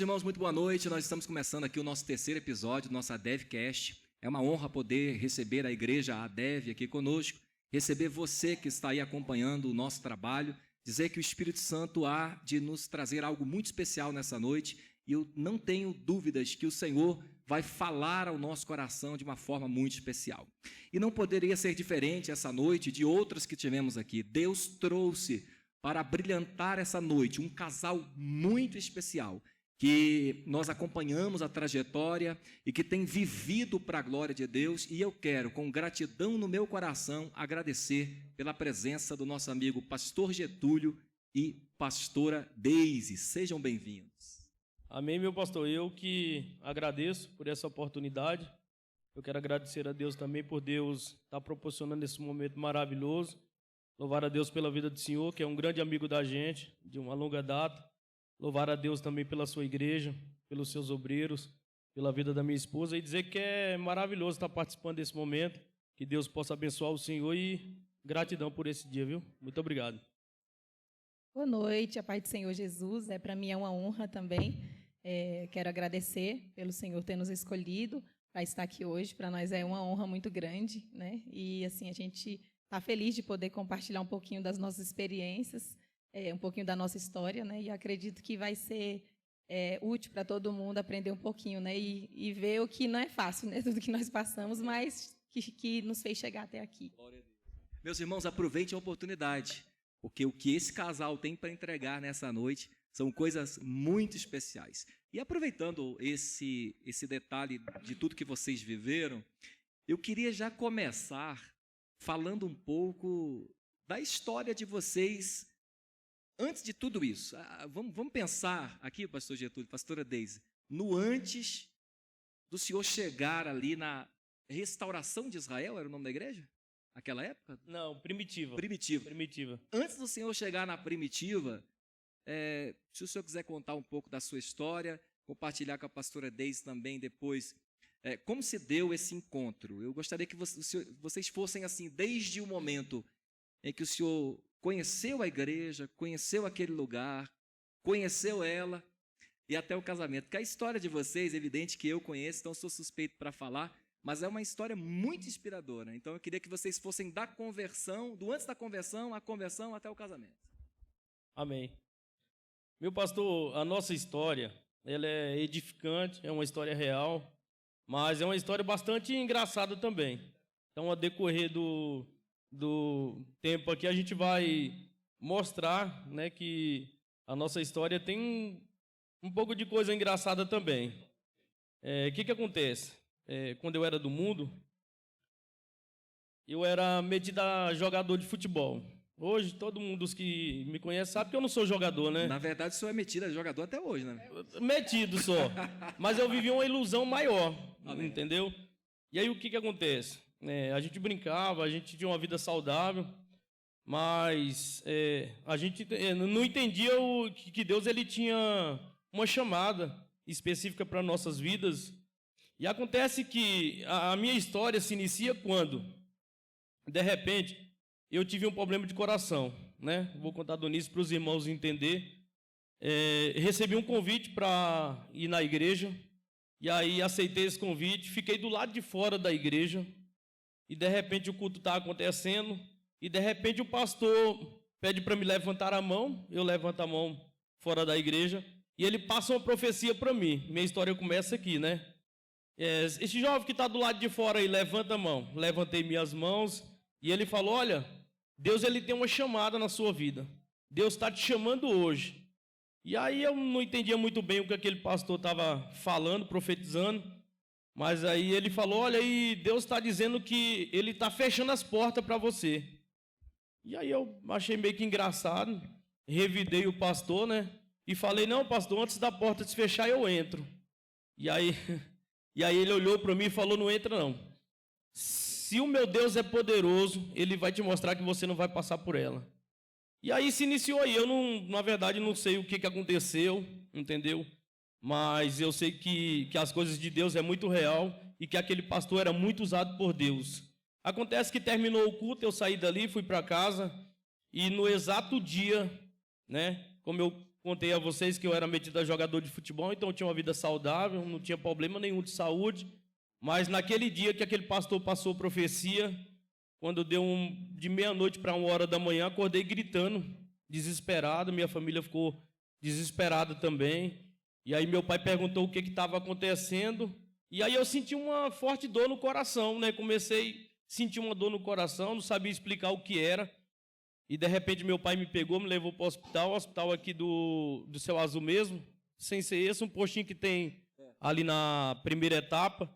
Irmãos, muito boa noite. Nós estamos começando aqui o nosso terceiro episódio do nosso ADEVcast. É uma honra poder receber a igreja ADEV aqui conosco, receber você que está aí acompanhando o nosso trabalho, dizer que o Espírito Santo há de nos trazer algo muito especial nessa noite e eu não tenho dúvidas que o Senhor vai falar ao nosso coração de uma forma muito especial. E não poderia ser diferente essa noite de outras que tivemos aqui. Deus trouxe para brilhantar essa noite um casal muito especial, que nós acompanhamos a trajetória e que tem vivido para a glória de Deus, e eu quero, com gratidão no meu coração, agradecer pela presença do nosso amigo Pastor Getúlio e Pastora Deise. Sejam bem-vindos. Amém, meu pastor. Eu que agradeço por essa oportunidade. Eu quero agradecer a Deus também por Deus estar proporcionando esse momento maravilhoso. Louvar a Deus pela vida do Senhor, que é um grande amigo da gente, de uma longa data. Louvar a Deus também pela sua igreja, pelos seus obreiros, pela vida da minha esposa e dizer que é maravilhoso estar participando desse momento, que Deus possa abençoar o Senhor e gratidão por esse dia, viu? Muito obrigado. Boa noite, a paz do Senhor Jesus. Para mim é uma honra também. Quero agradecer pelo Senhor ter nos escolhido para estar aqui hoje. Para nós é uma honra muito grande, né? E assim a gente está feliz de poder compartilhar um pouquinho das nossas experiências, um pouquinho da nossa história, né? E acredito que vai ser útil para todo mundo aprender um pouquinho, né? E ver o que não é fácil, né? Tudo que nós passamos, mas que nos fez chegar até aqui. Meus irmãos, aproveitem a oportunidade, porque o que esse casal tem para entregar nessa noite são coisas muito especiais. E aproveitando esse detalhe de tudo que vocês viveram, eu queria já começar falando um pouco da história de vocês. Antes de tudo isso, vamos pensar aqui, pastor Getúlio, pastora Deise, no antes do senhor chegar ali na Restauração de Israel, era o nome da igreja? Naquela época? Não, Primitiva. Primitiva. Antes do senhor chegar na Primitiva, se o senhor quiser contar um pouco da sua história, compartilhar com a pastora Deise também depois, como se deu esse encontro? Eu gostaria que vocês fossem assim, desde o momento em que o senhor conheceu a igreja, conheceu aquele lugar, conheceu ela e até o casamento. Porque a história de vocês, é evidente que eu conheço, então sou suspeito para falar, mas é uma história muito inspiradora. Então eu queria que vocês fossem da conversão, do antes da conversão, a conversão até o casamento. Amém. Meu pastor, a nossa história, ela é edificante, é uma história real, mas é uma história bastante engraçada também. Então, a decorrer do tempo aqui, a gente vai mostrar, né, que a nossa história tem um pouco de coisa engraçada também. O que acontece? Quando eu era do mundo, eu era metido a jogador de futebol. Hoje, todo mundo que me conhece sabe que eu não sou jogador, né? Na verdade, o senhor é metido a jogador até hoje, né? Metido só. Mas eu vivi uma ilusão maior, entendeu? E aí, o que acontece? A gente brincava, a gente tinha uma vida saudável, mas a gente não entendia que Deus ele tinha uma chamada específica para nossas vidas. E acontece que a minha história se inicia quando, de repente, eu tive um problema de coração, né? Vou contar do início para os irmãos entender. Recebi um convite para ir na igreja, e aí aceitei esse convite, fiquei do lado de fora da igreja, e de repente o culto está acontecendo, e de repente o pastor pede para me levantar a mão, eu levanto a mão fora da igreja, e ele passa uma profecia para mim. Minha história começa aqui, né? Esse jovem que está do lado de fora aí, levanta a mão. Levantei minhas mãos, e ele falou: olha, Deus ele tem uma chamada na sua vida, Deus está te chamando hoje. E aí eu não entendia muito bem o que aquele pastor estava falando, profetizando, mas aí ele falou: olha, e Deus está dizendo que ele está fechando as portas para você. E aí eu achei meio que engraçado, revidei o pastor, né? E falei: não, pastor, antes da porta se fechar eu entro. E aí ele olhou para mim e falou: não entra não. Se o meu Deus é poderoso, ele vai te mostrar que você não vai passar por ela. E aí se iniciou aí. Eu, na verdade, não sei o que aconteceu, entendeu? Mas eu sei que as coisas de Deus é muito real e que aquele pastor era muito usado por Deus. Acontece que terminou o culto, eu saí dali, fui para casa, e no exato dia, né, como eu contei a vocês que eu era metido a jogador de futebol, então eu tinha uma vida saudável, não tinha problema nenhum de saúde. Mas naquele dia que aquele pastor passou profecia, quando deu de meia-noite para 1h da manhã, acordei gritando, desesperado, minha família ficou desesperada também. E aí meu pai perguntou o que estava acontecendo, e aí eu senti uma forte dor no coração, né? Comecei a sentir uma dor no coração, não sabia explicar o que era. E de repente meu pai me pegou, me levou para o hospital aqui do Céu Azul mesmo, sem ser esse, um postinho que tem ali na primeira etapa.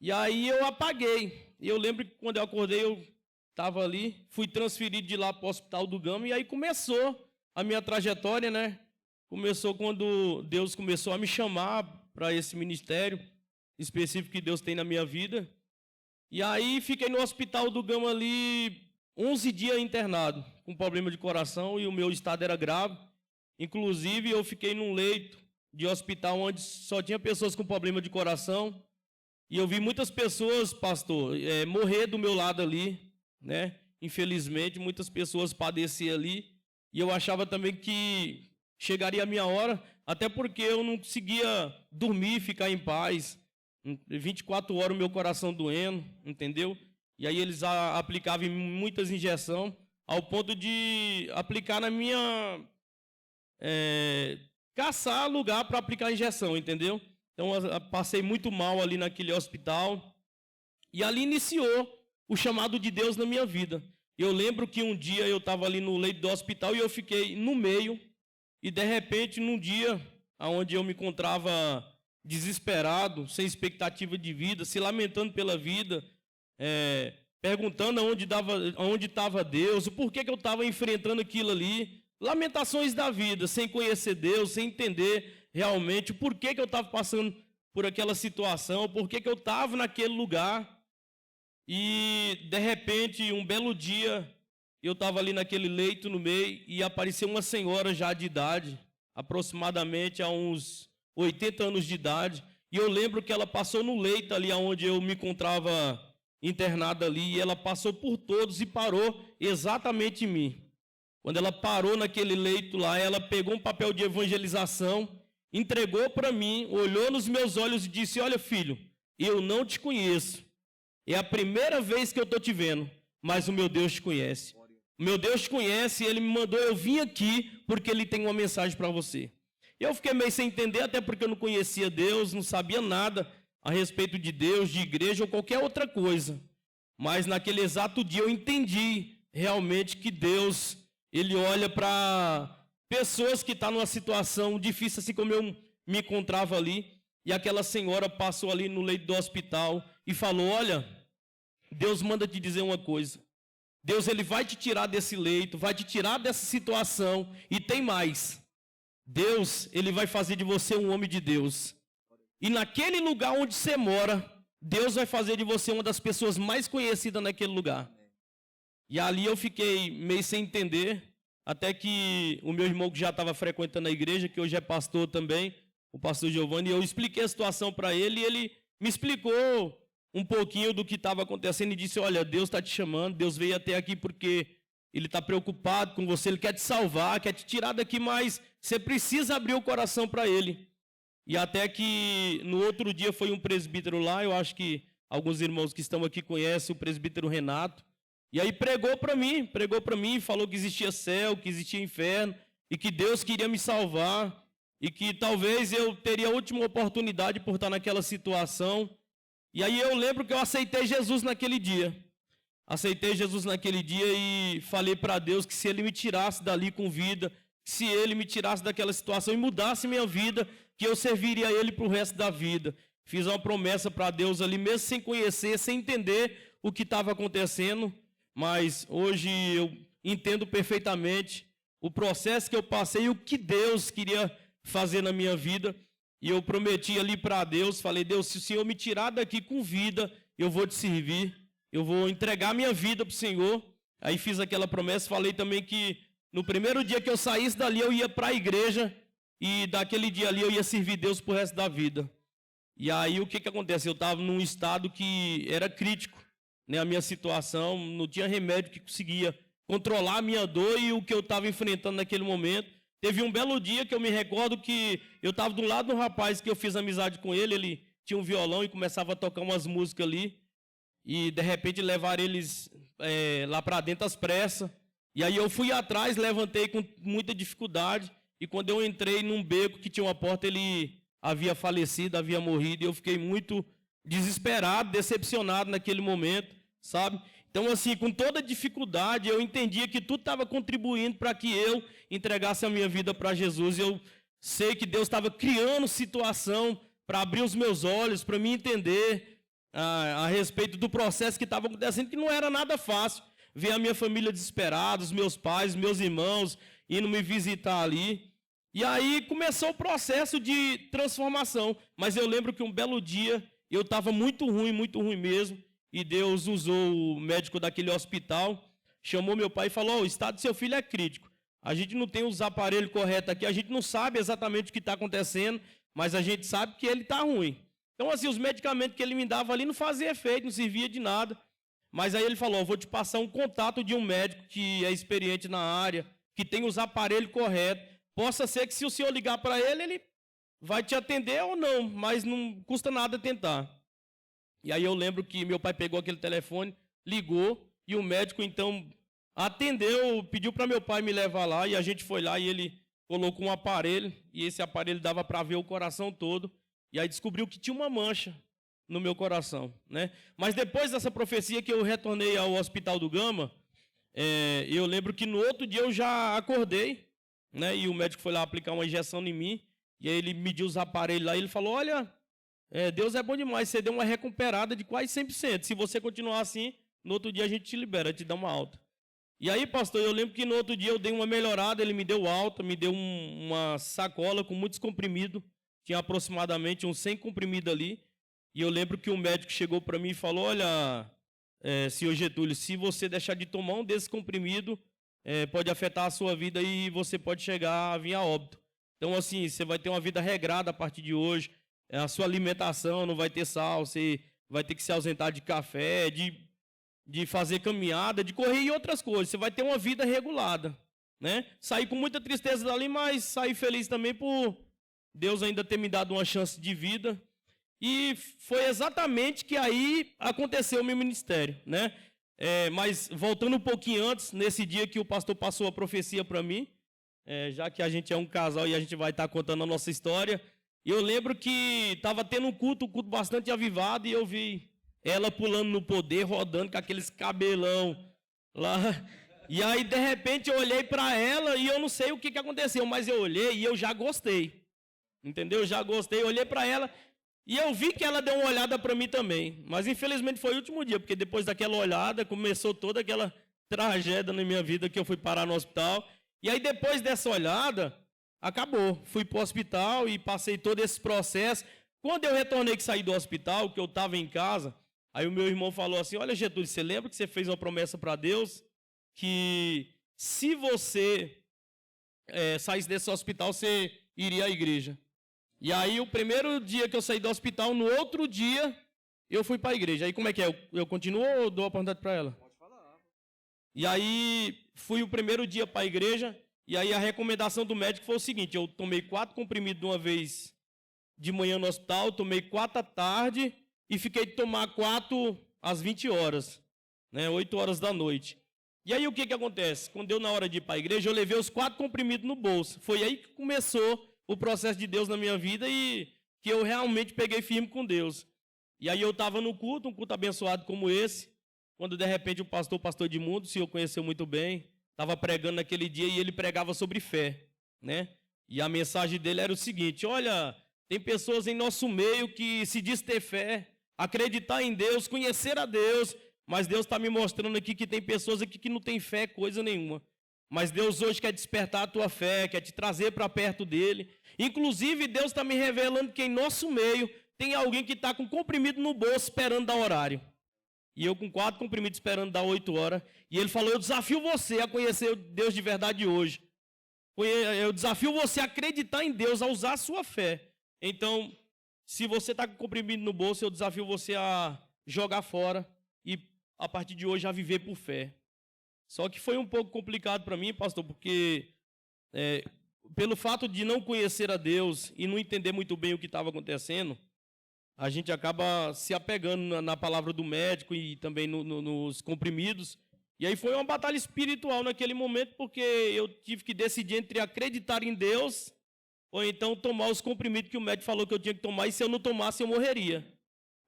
E aí eu apaguei. E eu lembro que quando eu acordei, eu estava ali, fui transferido de lá para o Hospital do Gama, e aí começou a minha trajetória, né? Começou quando Deus começou a me chamar para esse ministério específico que Deus tem na minha vida. E aí fiquei no Hospital do Gama ali 11 dias internado, com problema de coração, e o meu estado era grave. Inclusive, eu fiquei num leito de hospital onde só tinha pessoas com problema de coração. E eu vi muitas pessoas, pastor, morrer do meu lado ali, né? Infelizmente, muitas pessoas padeciam ali. E eu achava também que chegaria a minha hora, até porque eu não conseguia dormir, ficar em paz. 24 horas o meu coração doendo, entendeu? E aí eles aplicavam muitas injeções, ao ponto de aplicar na minha... caçar lugar para aplicar injeção, entendeu? Então, eu passei muito mal ali naquele hospital. E ali iniciou o chamado de Deus na minha vida. Eu lembro que um dia eu estava ali no leito do hospital e eu fiquei no meio. E, de repente, num dia onde eu me encontrava desesperado, sem expectativa de vida, se lamentando pela vida, perguntando aonde estava Deus, o porquê que eu estava enfrentando aquilo ali. Lamentações da vida, sem conhecer Deus, sem entender realmente o porquê que eu estava passando por aquela situação, o porquê que eu estava naquele lugar. E, de repente, um belo dia, eu estava ali naquele leito no meio e apareceu uma senhora já de idade, aproximadamente a uns 80 anos de idade. E eu lembro que ela passou no leito ali onde eu me encontrava internado ali, e ela passou por todos e parou exatamente em mim. Quando ela parou naquele leito lá, ela pegou um papel de evangelização, entregou para mim, olhou nos meus olhos e disse: olha, filho, eu não te conheço. É a primeira vez que eu estou te vendo, mas o meu Deus te conhece. O meu Deus te conhece e Ele me mandou eu vim aqui porque Ele tem uma mensagem para você. Eu fiquei meio sem entender, até porque eu não conhecia Deus, não sabia nada a respeito de Deus, de igreja ou qualquer outra coisa. Mas naquele exato dia eu entendi realmente que Deus... Ele olha para pessoas que estão numa situação difícil, assim como eu me encontrava ali. E aquela senhora passou ali no leito do hospital e falou: olha, Deus manda te dizer uma coisa. Deus, Ele vai te tirar desse leito, vai te tirar dessa situação. E tem mais. Deus, Ele vai fazer de você um homem de Deus. E naquele lugar onde você mora, Deus vai fazer de você uma das pessoas mais conhecidas naquele lugar. E ali eu fiquei meio sem entender, até que o meu irmão que já estava frequentando a igreja, que hoje é pastor também, o pastor Giovanni, eu expliquei a situação para ele e ele me explicou um pouquinho do que estava acontecendo e disse: olha, Deus está te chamando, Deus veio até aqui porque Ele está preocupado com você, Ele quer te salvar, quer te tirar daqui, mas você precisa abrir o coração para Ele. E até que no outro dia foi um presbítero lá, eu acho que alguns irmãos que estão aqui conhecem o presbítero Renato. E aí pregou para mim, falou que existia céu, que existia inferno, e que Deus queria me salvar, e que talvez eu teria a última oportunidade por estar naquela situação. E aí eu lembro que eu aceitei Jesus naquele dia. Aceitei Jesus naquele dia e falei para Deus que se Ele me tirasse dali com vida, se Ele me tirasse daquela situação e mudasse minha vida, que eu serviria a Ele para o resto da vida. Fiz uma promessa para Deus ali, mesmo sem conhecer, sem entender o que estava acontecendo. Mas hoje eu entendo perfeitamente o processo que eu passei e o que Deus queria fazer na minha vida. E eu prometi ali para Deus, falei: Deus, se o Senhor me tirar daqui com vida, eu vou te servir, eu vou entregar minha vida para o Senhor. Aí fiz aquela promessa, falei também que no primeiro dia que eu saísse dali, eu ia para a igreja e daquele dia ali eu ia servir Deus para o resto da vida. E aí o que acontece? Eu estava num estado que era crítico. A minha situação, não tinha remédio que conseguia controlar a minha dor e o que eu estava enfrentando naquele momento. Teve um belo dia que eu me recordo que eu estava do lado de um rapaz que eu fiz amizade com ele, ele tinha um violão e começava a tocar umas músicas ali, e de repente levaram eles lá para dentro às pressas, e aí eu fui atrás, levantei com muita dificuldade, e quando eu entrei num beco que tinha uma porta, ele havia falecido, havia morrido, e eu fiquei muito desesperado, decepcionado naquele momento, sabe? Então, assim, com toda dificuldade, eu entendia que tudo estava contribuindo para que eu entregasse a minha vida para Jesus. Eu sei que Deus estava criando situação para abrir os meus olhos, para me entender a respeito do processo que estava acontecendo, que não era nada fácil. Ver a minha família desesperada, os meus pais, meus irmãos, indo me visitar ali. E aí começou o processo de transformação. Mas eu lembro que um belo dia, eu estava muito ruim mesmo. E Deus usou o médico daquele hospital, chamou meu pai e falou: o estado do seu filho é crítico. A gente não tem os aparelhos corretos aqui, a gente não sabe exatamente o que está acontecendo, mas a gente sabe que ele está ruim. Então, assim, os medicamentos que ele me dava ali não faziam efeito, não servia de nada. Mas aí ele falou: vou te passar um contato de um médico que é experiente na área, que tem os aparelhos corretos. Possa ser que se o senhor ligar para ele, ele vai te atender ou não, mas não custa nada tentar. E aí eu lembro que meu pai pegou aquele telefone, ligou, e o médico então atendeu, pediu para meu pai me levar lá, e a gente foi lá e ele colocou um aparelho, e esse aparelho dava para ver o coração todo, e aí descobriu que tinha uma mancha no meu coração, né? Mas depois dessa profecia que eu retornei ao Hospital do Gama, eu lembro que no outro dia eu já acordei, né? E o médico foi lá aplicar uma injeção em mim, e aí ele mediu os aparelhos lá, e ele falou: olha, Deus é bom demais, você deu uma recuperada de quase 100%. Se você continuar assim, no outro dia a gente te libera, te dá uma alta. E aí, pastor, eu lembro que no outro dia eu dei uma melhorada, ele me deu alta, me deu uma sacola com muitos comprimidos, tinha aproximadamente uns 100 comprimidos ali, e eu lembro que o médico chegou para mim e falou: olha, senhor Getúlio, se você deixar de tomar um desses comprimidos, pode afetar a sua vida e você pode chegar a vir a óbito. Então, assim, você vai ter uma vida regrada a partir de hoje, a sua alimentação não vai ter sal, você vai ter que se ausentar de café, de fazer caminhada, de correr e outras coisas. Você vai ter uma vida regulada, né? Saí com muita tristeza dali, mas saí feliz também por Deus ainda ter me dado uma chance de vida. E foi exatamente que aí aconteceu o meu ministério, né? Mas voltando um pouquinho antes, nesse dia que o pastor passou a profecia para mim, já que a gente é um casal e a gente vai estar contando a nossa história, eu lembro que estava tendo um culto bastante avivado, e eu vi ela pulando no poder, rodando com aqueles cabelão lá. E aí, de repente, eu olhei para ela e eu não sei o que aconteceu, mas eu olhei e eu já gostei. Entendeu? Eu já gostei, eu olhei para ela e eu vi que ela deu uma olhada para mim também. Mas, infelizmente, foi o último dia, porque depois daquela olhada, começou toda aquela tragédia na minha vida que eu fui parar no hospital. E aí, depois dessa olhada, acabou. Fui para o hospital e passei todo esse processo. Quando eu retornei, que saí do hospital, que eu estava em casa, aí o meu irmão falou assim: olha, Getúlio, você lembra que você fez uma promessa para Deus que se você saísse desse hospital, você iria à igreja? E aí, o primeiro dia que eu saí do hospital, no outro dia, eu fui para a igreja. Aí, como é que é? Eu continuo ou dou a oportunidade para ela? Pode falar. E aí, fui o primeiro dia para a igreja, e aí a recomendação do médico foi o seguinte: eu tomei 4 comprimidos de uma vez de manhã no hospital, tomei 4 à tarde e fiquei de tomar 4 às 20 horas, né, 8 horas da noite. E aí o que acontece? Quando deu na hora de ir para a igreja, eu levei os 4 comprimidos no bolso. Foi aí que começou o processo de Deus na minha vida e que eu realmente peguei firme com Deus. E aí eu estava no culto, um culto abençoado como esse, quando de repente o pastor Edmundo, o senhor conheceu muito bem, estava pregando naquele dia e ele pregava sobre fé, né? E a mensagem dele era o seguinte: olha, tem pessoas em nosso meio que se diz ter fé, acreditar em Deus, conhecer a Deus, mas Deus está me mostrando aqui que tem pessoas aqui que não tem fé coisa nenhuma. Mas Deus hoje quer despertar a tua fé, quer te trazer para perto dele. Inclusive, Deus está me revelando que em nosso meio tem alguém que está com comprimido no bolso esperando dar horário. E eu com 4 comprimidos esperando dar 8 horas. E ele falou: eu desafio você a conhecer Deus de verdade hoje. Eu desafio você a acreditar em Deus, a usar a sua fé. Então, se você está com comprimido no bolso, eu desafio você a jogar fora e, a partir de hoje, a viver por fé. Só que foi um pouco complicado para mim, pastor, porque pelo fato de não conhecer a Deus e não entender muito bem o que estava acontecendo, a gente acaba se apegando na palavra do médico e também nos comprimidos. E aí foi uma batalha espiritual naquele momento, porque eu tive que decidir entre acreditar em Deus ou então tomar os comprimidos que o médico falou que eu tinha que tomar, e se eu não tomasse eu morreria.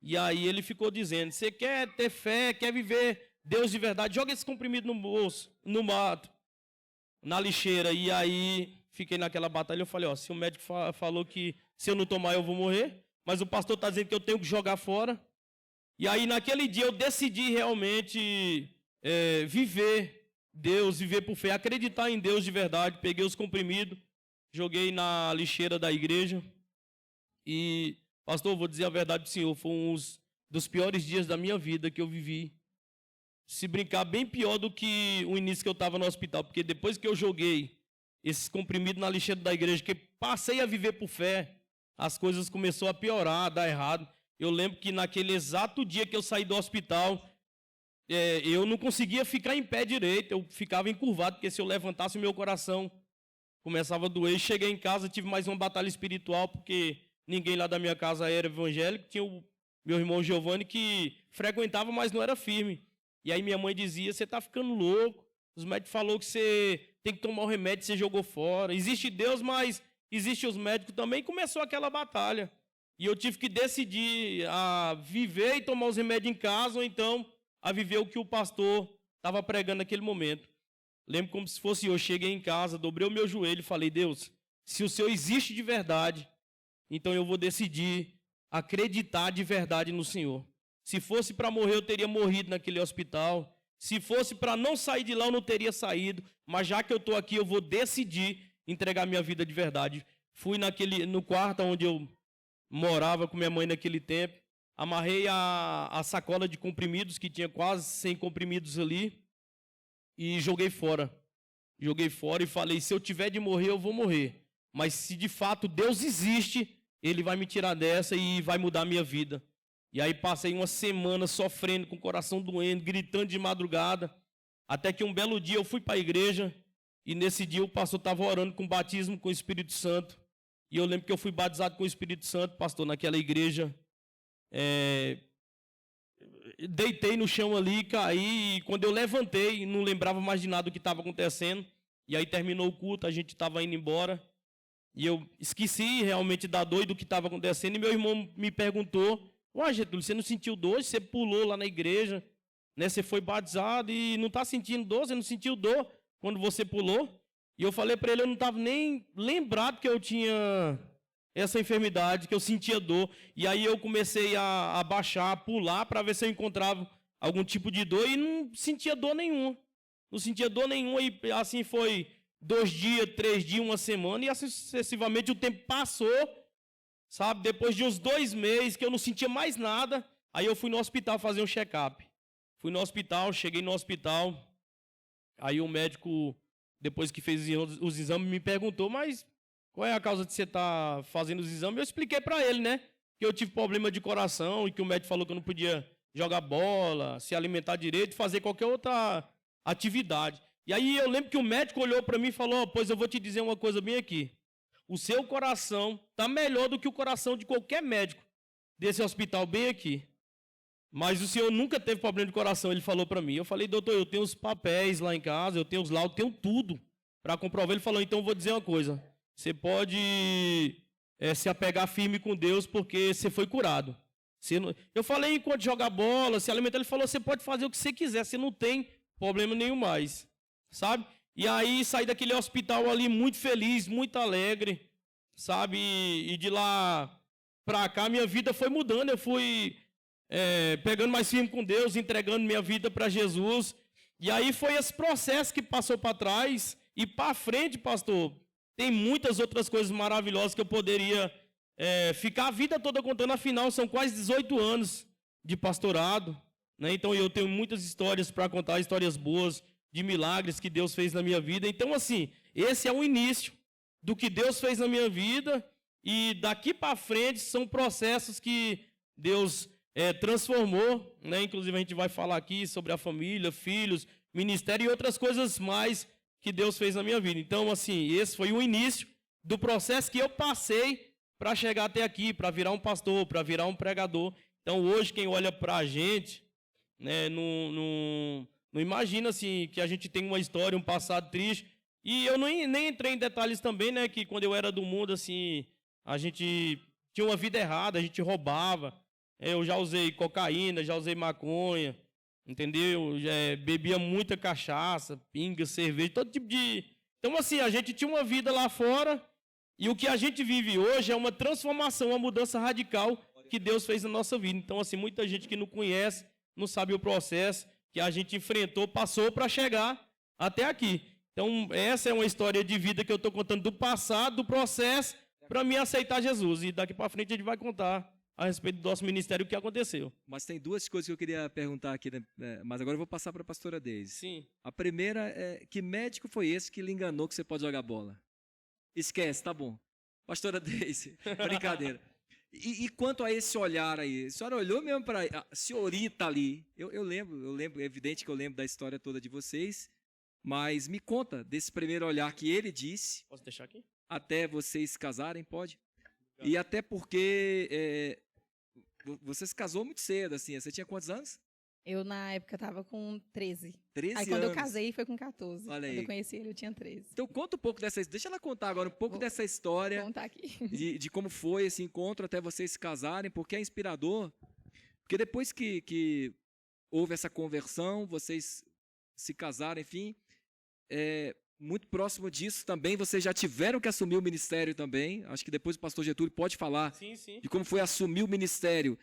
E aí ele ficou dizendo: você quer ter fé, quer viver Deus de verdade, joga esse comprimido no bolso, no mato, na lixeira. E aí fiquei naquela batalha. Eu falei: ó, se o médico falou que se eu não tomar eu vou morrer, mas o pastor está dizendo que eu tenho que jogar fora. E aí naquele dia eu decidi realmente viver Deus, viver por fé, acreditar em Deus de verdade. Peguei os comprimidos, joguei na lixeira da igreja. E, pastor, vou dizer a verdade para o senhor, foi um dos piores dias da minha vida que eu vivi. Se brincar, bem pior do que o início que eu estava no hospital, porque depois que eu joguei esses comprimidos na lixeira da igreja, que passei a viver por fé, as coisas começaram a piorar, a dar errado. Eu lembro que naquele exato dia que eu saí do hospital, eu não conseguia ficar em pé direito, eu ficava encurvado, porque se eu levantasse o meu coração começava a doer. Cheguei em casa, tive mais uma batalha espiritual, porque ninguém lá da minha casa era evangélico. Tinha o meu irmão Giovanni que frequentava, mas não era firme. E aí minha mãe dizia: você está ficando louco, os médicos falaram que você tem que tomar o remédio, você jogou fora. Existe Deus, mas existe os médicos também. Começou aquela batalha. E eu tive que decidir a viver e tomar os remédios em casa, ou então a viver o que o pastor estava pregando naquele momento. Lembro como se fosse eu. Cheguei em casa, dobrei o meu joelho e falei: Deus, se o Senhor existe de verdade, então eu vou decidir acreditar de verdade no Senhor. Se fosse para morrer, eu teria morrido naquele hospital. Se fosse para não sair de lá, eu não teria saído. Mas já que eu estou aqui, eu vou decidir entregar minha vida de verdade. Fui no quarto onde eu morava com minha mãe naquele tempo. Amarrei a sacola de comprimidos, que tinha quase 100 comprimidos ali, e joguei fora. Joguei fora e falei: se eu tiver de morrer, eu vou morrer. Mas se de fato Deus existe, Ele vai me tirar dessa e vai mudar a minha vida. E aí passei uma semana sofrendo, com o coração doendo, gritando de madrugada, até que um belo dia eu fui para a igreja, e nesse dia o pastor estava orando com batismo com o Espírito Santo. E eu lembro que eu fui batizado com o Espírito Santo, pastor, naquela igreja. Deitei no chão ali, caí, e quando eu levantei, não lembrava mais de nada do que estava acontecendo. E aí terminou o culto, a gente estava indo embora, e eu esqueci realmente da dor e do que estava acontecendo, e meu irmão me perguntou: ué, Getúlio, você não sentiu dor? Você pulou lá na igreja, né? Você foi batizado e não está sentindo dor? Você não sentiu dor quando você pulou? E eu falei para ele: eu não estava nem lembrado que eu tinha essa enfermidade, que eu sentia dor. E aí eu comecei a baixar, a pular, para ver se eu encontrava algum tipo de dor, e não sentia dor nenhuma. Não sentia dor nenhuma, e assim foi 2 dias, 3 dias, uma semana, e assim sucessivamente o tempo passou, sabe? Depois de uns 2 meses que eu não sentia mais nada, aí eu fui no hospital fazer um check-up. Fui no hospital, cheguei no hospital, aí o médico, depois que fez os exames, me perguntou: mas qual é a causa de você estar fazendo os exames? Eu expliquei para ele, né, que eu tive problema de coração e que o médico falou que eu não podia jogar bola, se alimentar direito, fazer qualquer outra atividade. E aí eu lembro que o médico olhou para mim e falou: pois eu vou te dizer uma coisa bem aqui. O seu coração está melhor do que o coração de qualquer médico desse hospital bem aqui. Mas o senhor nunca teve problema de coração, ele falou para mim. Eu falei: doutor, eu tenho os papéis lá em casa, eu tenho os laudos, tenho tudo para comprovar. Ele falou: então eu vou dizer uma coisa. Você pode se apegar firme com Deus, porque você foi curado. Eu falei: enquanto jogar bola, se alimentar. Ele falou: você pode fazer o que você quiser, você não tem problema nenhum mais, sabe? E aí saí daquele hospital ali muito feliz, muito alegre, sabe? E de lá para cá minha vida foi mudando. Eu fui pegando mais firme com Deus, entregando minha vida para Jesus. E aí foi esse processo que passou para trás. E para frente, pastor, tem muitas outras coisas maravilhosas que eu poderia ficar a vida toda contando. Afinal, são quase 18 anos de pastorado, né? Então eu tenho muitas histórias para contar, histórias boas, de milagres que Deus fez na minha vida. Então, assim, esse é o início do que Deus fez na minha vida, e daqui para frente são processos que Deus transformou, né? Inclusive a gente vai falar aqui sobre a família, filhos, ministério e outras coisas mais que Deus fez na minha vida. Então, assim, esse foi o início do processo que eu passei para chegar até aqui, para virar um pastor, para virar um pregador. Então, hoje, quem olha para a gente, né, não imagina assim, que a gente tem uma história, um passado triste. E eu nem entrei em detalhes também, né, que quando eu era do mundo, assim, a gente tinha uma vida errada, a gente roubava. Eu já usei cocaína, já usei maconha, entendeu? Já bebia muita cachaça, pinga, cerveja, todo tipo de... Então, assim, a gente tinha uma vida lá fora e o que a gente vive hoje é uma transformação, uma mudança radical que Deus fez na nossa vida. Então, assim, muita gente que não conhece, não sabe o processo que a gente enfrentou, passou para chegar até aqui. Então, essa é uma história de vida que eu estou contando do passado, do processo, para me aceitar Jesus. E daqui para frente a gente vai contar a respeito do nosso ministério o que aconteceu. Mas tem duas coisas que eu queria perguntar aqui, né? Mas agora eu vou passar para a pastora Deise. Sim. A primeira é, que médico foi esse que lhe enganou que você pode jogar bola? Esquece, tá bom. Pastora Deise, brincadeira. E quanto a esse olhar aí, a senhora olhou mesmo para a senhorita ali? Eu lembro, é evidente que eu lembro da história toda de vocês, mas me conta desse primeiro olhar que ele disse. Posso deixar aqui? Até vocês se casarem, pode? E até porque você se casou muito cedo, assim. Você tinha quantos anos? Eu, na época, estava com 13. 13 Aí, anos. quando eu casei, foi com 14. Olha Quando aí. eu conheci ele, eu tinha 13. Então, conta um pouco dessa... Deixa ela contar agora um pouco dessa Vou história contar aqui. de como foi esse encontro até vocês se casarem, porque é inspirador. Porque depois que houve essa conversão, vocês se casaram, enfim, muito próximo disso também, vocês já tiveram que assumir o ministério também. Acho que depois o pastor Getúlio pode falar Sim. de como foi assumir o ministério.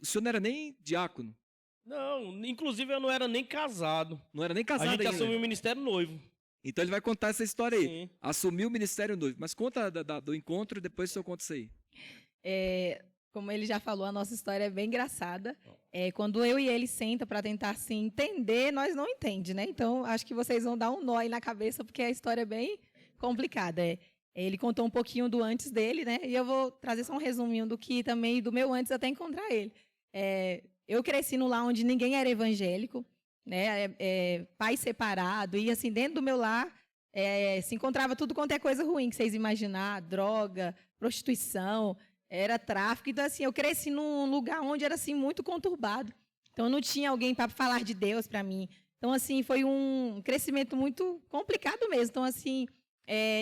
O senhor não era nem diácono? Não, inclusive eu não era nem casado. Não era nem A casado gente ainda. assumiu o ministério noivo. Então ele vai contar essa história aí. Sim. Assumiu o ministério noivo. Mas conta do encontro e depois o senhor conta isso aí. Como ele já falou, a nossa história é bem engraçada. Quando eu e ele senta para tentar assim, entender, nós não entendemos, né? Então, acho que vocês vão dar um nó aí na cabeça, porque a história é bem complicada. Ele contou um pouquinho do antes dele, né? E eu vou trazer só um resuminho do que também do meu antes até encontrar ele. Eu cresci no lar onde ninguém era evangélico, né? Pai separado, e assim, dentro do meu lar se encontrava tudo quanto é coisa ruim que vocês imaginar, droga, prostituição, era tráfico. Então, assim, eu cresci num lugar onde era assim muito conturbado. Então, não tinha alguém para falar de Deus para mim. Então, assim, foi um crescimento muito complicado mesmo. Então, assim,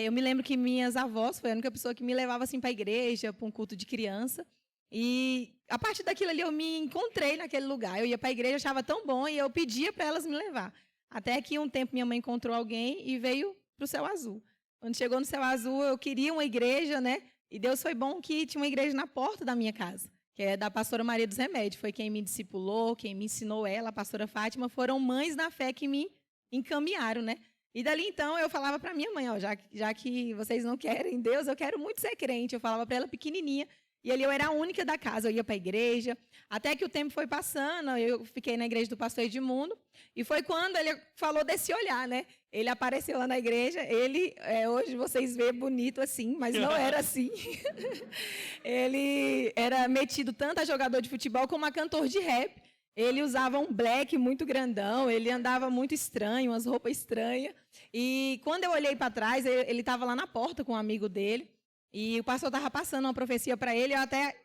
eu me lembro que minhas avós foi a única pessoa que me levava assim para a igreja, para um culto de criança. E a partir daquilo ali eu me encontrei naquele lugar. Eu ia para a igreja, achava tão bom e eu pedia para elas me levar. Até que um tempo minha mãe encontrou alguém e veio para o Céu Azul. Quando chegou no Céu Azul, eu queria uma igreja, né? E Deus foi bom que tinha uma igreja na porta da minha casa, que é da pastora Maria dos Remédios. Foi quem me discipulou, quem me ensinou ela, a pastora Fátima. Foram mães na fé que me encaminharam, né? E dali, então, eu falava para minha mãe, ó, já que vocês não querem Deus, eu quero muito ser crente. Eu falava para ela pequenininha. E ali eu era a única da casa, eu ia para a igreja. Até que o tempo foi passando, eu fiquei na igreja do pastor Edmundo. E foi quando ele falou desse olhar, né? Ele apareceu lá na igreja. Ele, hoje vocês veem bonito assim, mas não era assim. Ele era metido tanto a jogador de futebol como a cantor de rap. Ele usava um black muito grandão, ele andava muito estranho, umas roupas estranhas. E quando eu olhei para trás, ele estava lá na porta com um amigo dele. E o pastor estava passando uma profecia para ele, eu até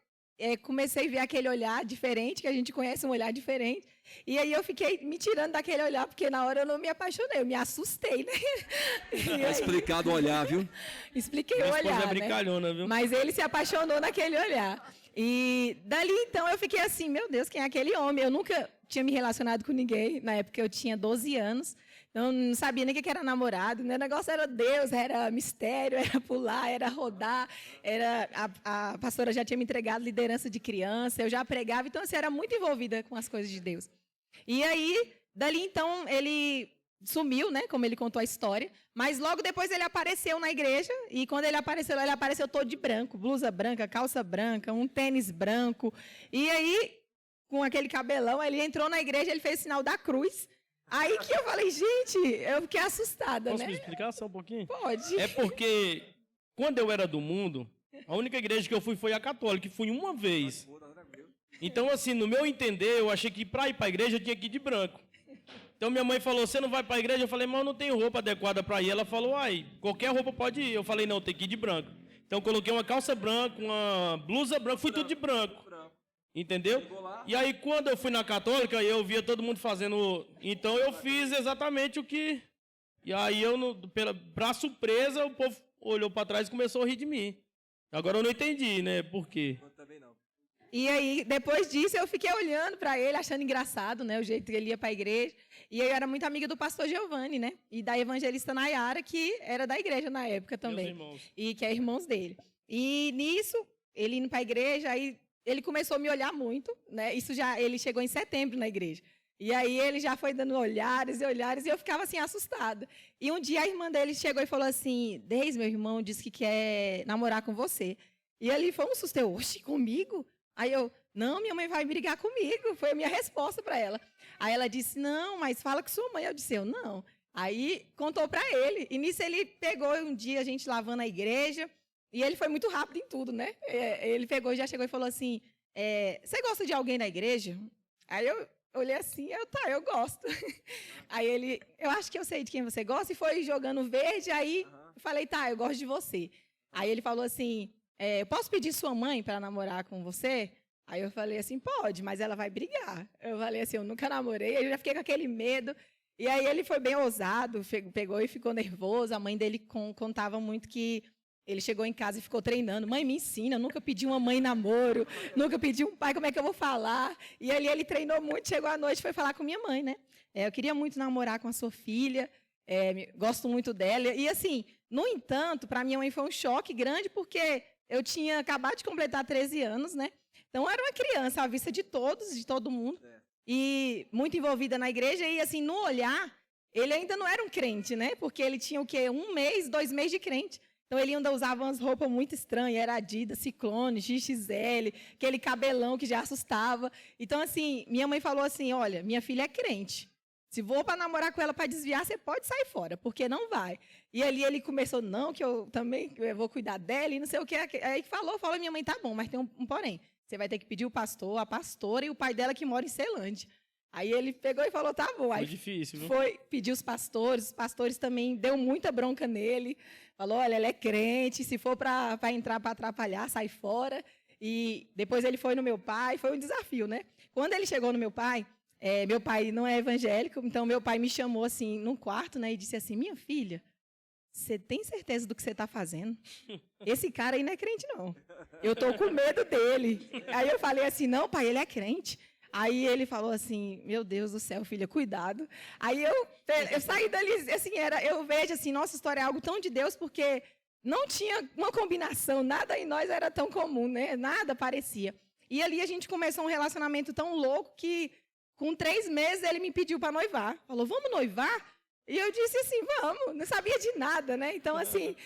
comecei a ver aquele olhar diferente, que a gente conhece um olhar diferente. E aí eu fiquei me tirando daquele olhar, porque na hora eu não me apaixonei, eu me assustei, né? Tá explicado o olhar, viu? Expliquei o olhar, brincalhona, viu? Mas ele se apaixonou naquele olhar. E dali, então, eu fiquei assim, meu Deus, quem é aquele homem? Eu nunca tinha me relacionado com ninguém, na época eu tinha 12 anos. Eu não sabia nem o que era namorado, né? O negócio era Deus, era mistério, era pular, era rodar, a pastora já tinha me entregado liderança de criança, eu já pregava, então assim, era muito envolvida com as coisas de Deus. E aí, dali então, ele sumiu, né? Como ele contou a história, mas logo depois ele apareceu na igreja, e quando ele apareceu todo de branco, blusa branca, calça branca, um tênis branco, e aí, com aquele cabelão, ele entrou na igreja, ele fez o sinal da cruz. Aí que eu falei, gente, eu fiquei assustada, Posso né? me explicar só um pouquinho? Pode. É porque, quando eu era do mundo, a única igreja que eu fui foi a católica, que fui uma vez. Então, assim, no meu entender, eu achei que para ir para a igreja eu tinha que ir de branco. Então minha mãe falou, você não vai para a igreja? Eu falei, mas eu não tenho roupa adequada para ir. Ela falou, qualquer roupa pode ir. Eu falei, não, tem que ir de branco. Então eu coloquei uma calça branca, uma blusa branca, fui tudo de branco. Entendeu? E aí quando eu fui na católica, eu via todo mundo fazendo... Então eu fiz exatamente o que... E aí pra surpresa, o povo olhou para trás e começou a rir de mim. Agora eu não entendi, né, por quê. Eu também não. E aí, depois disso, eu fiquei olhando para ele, achando engraçado, né, o jeito que ele ia para a igreja. E eu era muito amiga do pastor Giovanni, né, e da evangelista Nayara, que era da igreja na época também. Meus irmãos. E que é irmãos dele. E nisso, ele indo para a igreja, aí ele começou a me olhar muito, né, ele chegou em setembro na igreja. E aí ele já foi dando olhares e olhares, e eu ficava assim, assustada. E um dia a irmã dele chegou e falou assim, Deis, meu irmão, disse que quer namorar com você. E ele foi um susto, oxe, comigo? Aí eu, não, minha mãe vai brigar comigo. Foi a minha resposta para ela. Aí ela disse, não, mas fala com sua mãe. Eu disse, eu não. Aí contou para ele. E nisso ele pegou um dia a gente lavando a igreja. E ele foi muito rápido em tudo, né? Ele pegou, já chegou e falou assim, você gosta de alguém na igreja? Aí eu olhei assim, eu gosto. Aí ele, eu acho que eu sei de quem você gosta. E foi jogando verde. Aí eu falei, tá, eu gosto de você. Aí ele falou assim, eu posso pedir sua mãe para namorar com você? Aí eu falei assim, pode, mas ela vai brigar. Eu falei assim, eu nunca namorei, eu já fiquei com aquele medo. E aí ele foi bem ousado, pegou e ficou nervoso. A mãe dele contava muito que ele chegou em casa e ficou treinando. Mãe, me ensina, eu nunca pedi uma mãe em namoro, nunca pedi um pai, como é que eu vou falar? E ali ele treinou muito, chegou à noite e foi falar com minha mãe, né? Eu queria muito namorar com a sua filha, gosto muito dela. E assim, no entanto, para minha mãe foi um choque grande, porque eu tinha acabado de completar 13 anos, né? Então, eu era uma criança à vista de todos, de todo mundo, e muito envolvida na igreja. E, assim, no olhar, ele ainda não era um crente, né? Porque ele tinha o quê? 1 mês, 2 meses de crente. Então, ele ainda usava umas roupas muito estranhas, era Adidas, Ciclone, XXL, aquele cabelão que já assustava. Então, assim, minha mãe falou assim, olha, minha filha é crente. Se for para namorar com ela para desviar, você pode sair fora, porque não vai. E ali ele começou, não, que eu também vou cuidar dela e não sei o que. Aí falou, minha mãe, tá bom, mas tem um porém. Você vai ter que pedir o pastor, a pastora e o pai dela que mora em Ceilândia. Aí ele pegou e falou, tá bom. Aí foi difícil, viu? Foi pedir os pastores também deu muita bronca nele. Falou, olha, ela é crente, se for para entrar para atrapalhar, sai fora. E depois ele foi no meu pai, foi um desafio, né? Quando ele chegou no meu pai não é evangélico, então meu pai me chamou assim num quarto, né, e disse assim, minha filha, você tem certeza do que você está fazendo? Esse cara aí não é crente, não. Eu estou com medo dele. Aí eu falei assim, não, pai, ele é crente. Aí ele falou assim, meu Deus do céu, filha, cuidado. Aí eu saí dali, assim, eu vejo assim, nossa história é algo tão de Deus, porque não tinha uma combinação, nada em nós era tão comum, né? Nada parecia. E ali a gente começou um relacionamento tão louco que com 3 meses, ele me pediu para noivar. Falou, vamos noivar? E eu disse assim, vamos. Não sabia de nada, né? Então, assim,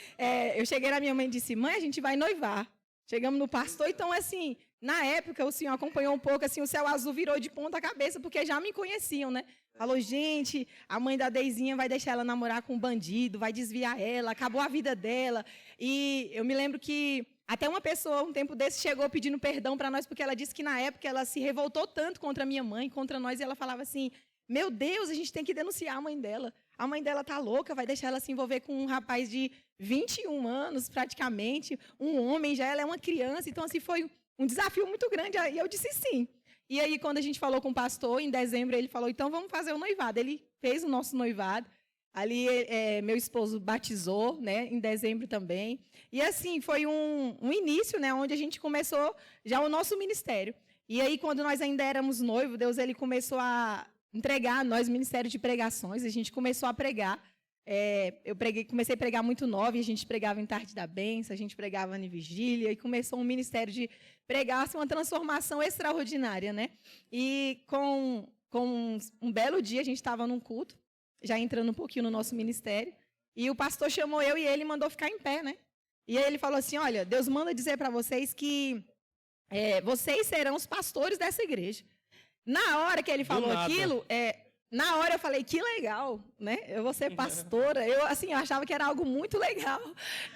eu cheguei na minha mãe e disse, mãe, a gente vai noivar. Chegamos no pastor, então, assim, na época, o senhor acompanhou um pouco, assim, o céu azul virou de ponta cabeça, porque já me conheciam, né? Falou, gente, a mãe da Deizinha vai deixar ela namorar com um bandido, vai desviar ela, acabou a vida dela. E eu me lembro que até uma pessoa, um tempo desse, chegou pedindo perdão para nós, porque ela disse que, na época, ela se revoltou tanto contra a minha mãe, contra nós, e ela falava assim, meu Deus, a gente tem que denunciar a mãe dela. A mãe dela tá louca, vai deixar ela se envolver com um rapaz de 21 anos, praticamente, um homem, já ela é uma criança. Então, assim, foi um desafio muito grande. E eu disse sim. E aí, quando a gente falou com o pastor, em dezembro, ele falou, então, vamos fazer o noivado. Ele fez o nosso noivado. Ali, meu esposo batizou, né, em dezembro também. E, assim, foi um início, né, onde a gente começou já o nosso ministério. E aí, quando nós ainda éramos noivos, Deus ele começou a entregar a nós ministério de pregações. A gente começou a pregar. Comecei a pregar muito nova, e a gente pregava em Tarde da Bênção, a gente pregava em Vigília, e começou um ministério de pregar, assim, uma transformação extraordinária, né? E com um belo dia, a gente estava num culto, já entrando um pouquinho no nosso ministério, e o pastor chamou eu e ele mandou ficar em pé, né? E aí ele falou assim, olha, Deus manda dizer para vocês que vocês serão os pastores dessa igreja. Na hora que ele falou aquilo, na hora eu falei, que legal, né? Eu vou ser pastora. Eu achava que era algo muito legal.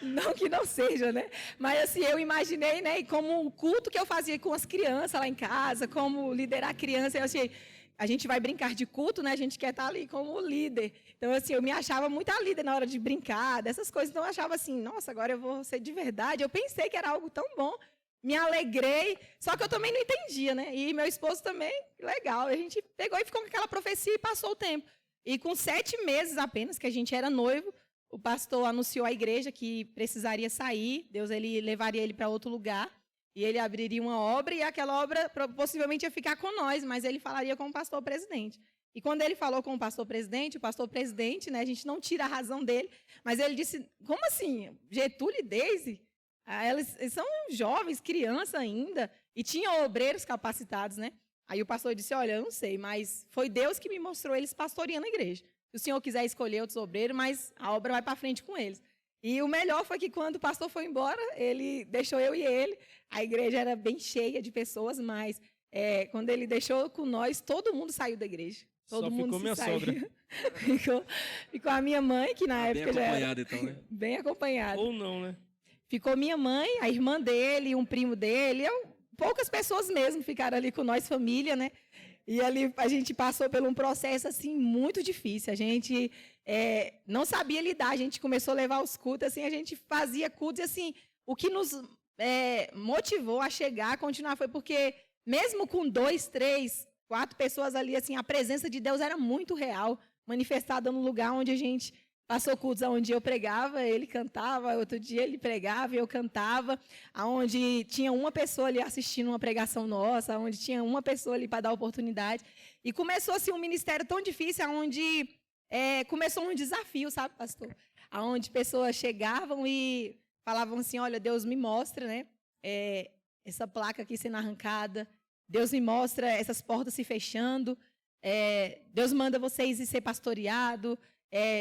Não que não seja, né? Mas, assim, eu imaginei, né? Como o culto que eu fazia com as crianças lá em casa, como liderar criança, eu achei, a gente vai brincar de culto, né? A gente quer estar ali como líder. Então, assim, eu me achava muito a líder na hora de brincar, dessas coisas. Então, eu achava assim, nossa, agora eu vou ser de verdade. Eu pensei que era algo tão bom, me alegrei, só que eu também não entendia, né? E meu esposo também, legal. A gente pegou e ficou com aquela profecia e passou o tempo. E com 7 meses apenas, que a gente era noivo, o pastor anunciou à igreja que precisaria sair, Deus ele levaria ele para outro lugar, e ele abriria uma obra, e aquela obra possivelmente ia ficar com nós, mas ele falaria com o pastor presidente. E quando ele falou com o pastor presidente, né, a gente não tira a razão dele, mas ele disse, como assim, Getúlio e Deise? Eles são jovens, crianças ainda, e tinham obreiros capacitados, né? Aí o pastor disse, olha, eu não sei, mas foi Deus que me mostrou eles pastoreando a igreja. Se o senhor quiser escolher outros obreiros, mas a obra vai para frente com eles. E o melhor foi que quando o pastor foi embora, ele deixou eu e ele, a igreja era bem cheia de pessoas, mas quando ele deixou com nós, todo mundo saiu da igreja. Todo Só mundo ficou minha saiu. sogra. ficou a minha mãe, que na época bem já era acompanhada, então, né? bem acompanhada. Ou não, né? Ficou minha mãe, a irmã dele, um primo dele, poucas pessoas mesmo ficaram ali com nós, família, né? E ali a gente passou por um processo assim muito difícil. A gente não sabia lidar. A gente começou a levar os cultos, assim, a gente fazia cultos e assim, o que nos motivou a chegar, a continuar, foi porque mesmo com 2, 3, 4 pessoas ali, assim, a presença de Deus era muito real, manifestada no lugar onde a gente passou cultos, onde eu pregava, ele cantava, outro dia ele pregava e eu cantava, onde tinha uma pessoa ali assistindo uma pregação nossa, onde tinha uma pessoa ali para dar oportunidade. E começou assim, um ministério tão difícil, onde começou um desafio, sabe, pastor? Onde pessoas chegavam e falavam assim, olha, Deus me mostra, né, essa placa aqui sendo arrancada, Deus me mostra essas portas se fechando, Deus manda vocês ir ser pastoreado,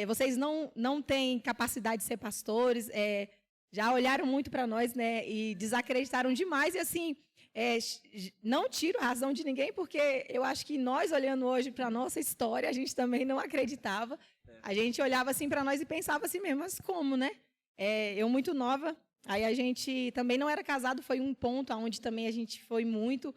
vocês não têm capacidade de ser pastores, já olharam muito para nós, né, e desacreditaram demais, e assim, não tiro a razão de ninguém, porque eu acho que nós, olhando hoje para a nossa história, a gente também não acreditava, a gente olhava assim para nós e pensava assim mesmo, mas como, né? Eu muito nova, aí a gente também não era casado, foi um ponto onde também a gente foi muito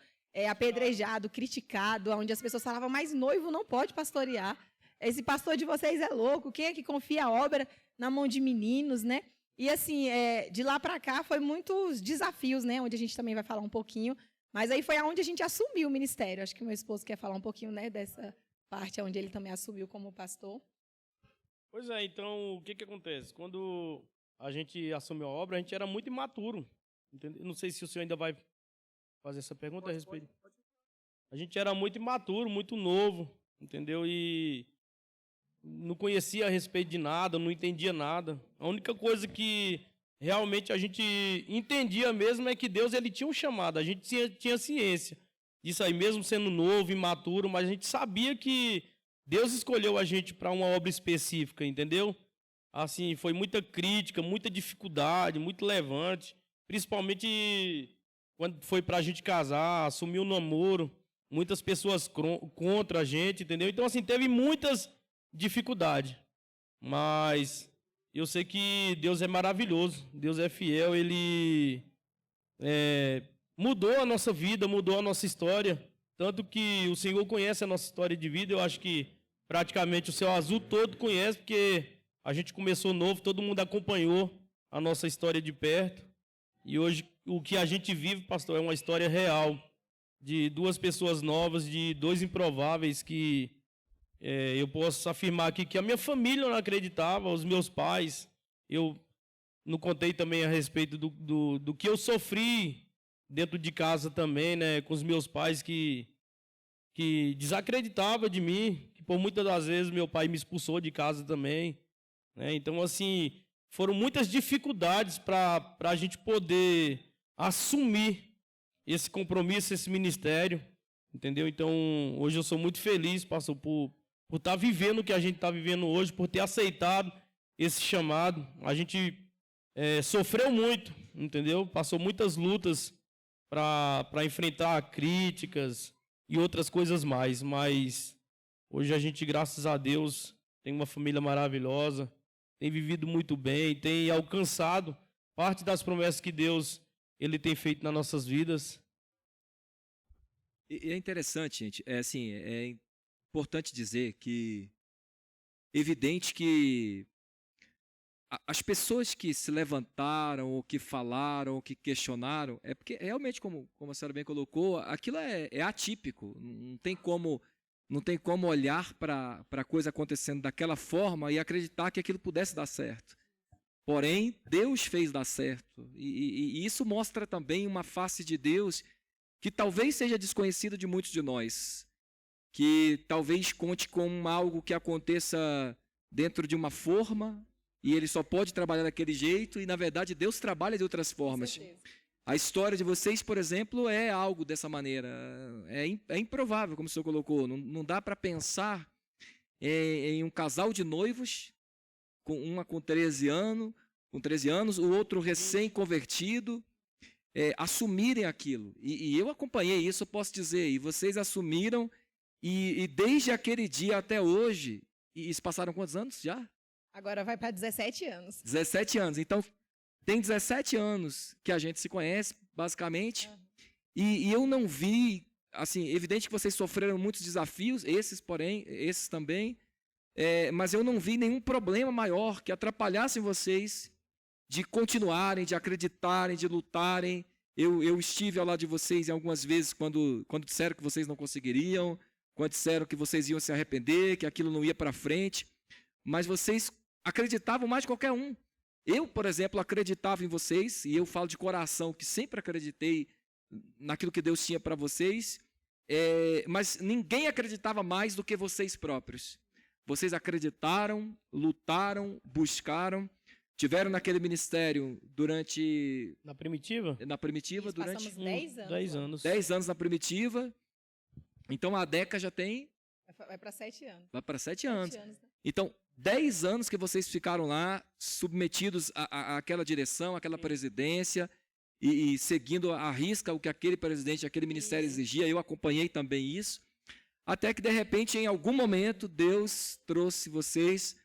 apedrejado, criticado, onde as pessoas falavam, mas noivo não pode pastorear, esse pastor de vocês é louco, quem é que confia a obra na mão de meninos, né? E assim, de lá para cá foi muitos desafios, né? Onde a gente também vai falar um pouquinho, mas aí foi aonde a gente assumiu o ministério. Acho que o meu esposo quer falar um pouquinho, né, dessa parte onde ele também assumiu como pastor. Pois é, então, o que acontece? Quando a gente assumiu a obra, a gente era muito imaturo, entendeu? Não sei se o senhor ainda vai fazer essa pergunta a respeito. A gente era muito imaturo, muito novo, entendeu? E não conhecia a respeito de nada, não entendia nada. A única coisa que realmente a gente entendia mesmo é que Deus ele tinha um chamado, a gente tinha ciência disso aí, mesmo sendo novo, imaturo, mas a gente sabia que Deus escolheu a gente para uma obra específica, entendeu? Assim, foi muita crítica, muita dificuldade, muito levante, principalmente quando foi para a gente casar, assumir o namoro, muitas pessoas contra a gente, entendeu? Então, assim, teve muitas dificuldade, mas eu sei que Deus é maravilhoso, Deus é fiel, Ele mudou a nossa vida, mudou a nossa história, tanto que o Senhor conhece a nossa história de vida, eu acho que praticamente o Céu Azul todo conhece, porque a gente começou novo, todo mundo acompanhou a nossa história de perto, e hoje o que a gente vive, pastor, é uma história real, de 2 pessoas novas, de 2 improváveis que eu posso afirmar aqui que a minha família não acreditava, os meus pais. Eu não contei também a respeito do que eu sofri dentro de casa também, né, com os meus pais que desacreditavam de mim, que por muitas das vezes meu pai me expulsou de casa também. Né? Então, assim, foram muitas dificuldades para a gente poder assumir esse compromisso, esse ministério, entendeu? Então, hoje eu sou muito feliz, pastor, por estar vivendo o que a gente está vivendo hoje, por ter aceitado esse chamado. A gente sofreu muito, entendeu? Passou muitas lutas para enfrentar críticas e outras coisas mais, mas hoje a gente, graças a Deus, tem uma família maravilhosa, tem vivido muito bem, tem alcançado parte das promessas que Deus ele tem feito nas nossas vidas. E é interessante, gente, importante dizer que evidente que as pessoas que se levantaram, ou que falaram, ou que questionaram, é porque realmente, como a senhora bem colocou, aquilo é atípico. Não tem como olhar para a coisa acontecendo daquela forma e acreditar que aquilo pudesse dar certo. Porém, Deus fez dar certo. E isso mostra também uma face de Deus que talvez seja desconhecida de muitos de nós, que talvez conte com algo que aconteça dentro de uma forma, e ele só pode trabalhar daquele jeito, e na verdade Deus trabalha de outras formas. A história de vocês, por exemplo, é algo dessa maneira. É improvável, como o senhor colocou. Não dá para pensar em um casal de noivos, uma com 13 anos, o outro recém-convertido, assumirem aquilo. E eu acompanhei isso, eu posso dizer, e vocês assumiram, e desde aquele dia até hoje, e isso passaram quantos anos já? Agora vai para 17 anos. 17 anos. Então, tem 17 anos que a gente se conhece, basicamente, e eu não vi, assim, evidente que vocês sofreram muitos desafios, esses também, mas eu não vi nenhum problema maior que atrapalhasse vocês de continuarem, de acreditarem, de lutarem. Eu estive ao lado de vocês em algumas vezes quando disseram que vocês não conseguiriam, quando disseram que vocês iam se arrepender, que aquilo não ia para frente, mas vocês acreditavam mais de qualquer um. Eu, por exemplo, acreditava em vocês, e eu falo de coração que sempre acreditei naquilo que Deus tinha para vocês, mas ninguém acreditava mais do que vocês próprios. Vocês acreditaram, lutaram, buscaram, tiveram naquele ministério durante... Na Primitiva? Na Primitiva, Isso, durante... passamos 10 anos. 10 anos. 10 anos na Primitiva. Então, a Deca já tem... Vai para 7 anos. Vai para 7 anos. 7 anos, né? Então, 10 anos que vocês ficaram lá, submetidos àquela direção, àquela presidência, e seguindo à risca o que aquele presidente, aquele ministério exigia. Eu acompanhei também isso. Até que, de repente, em algum momento, Deus trouxe vocês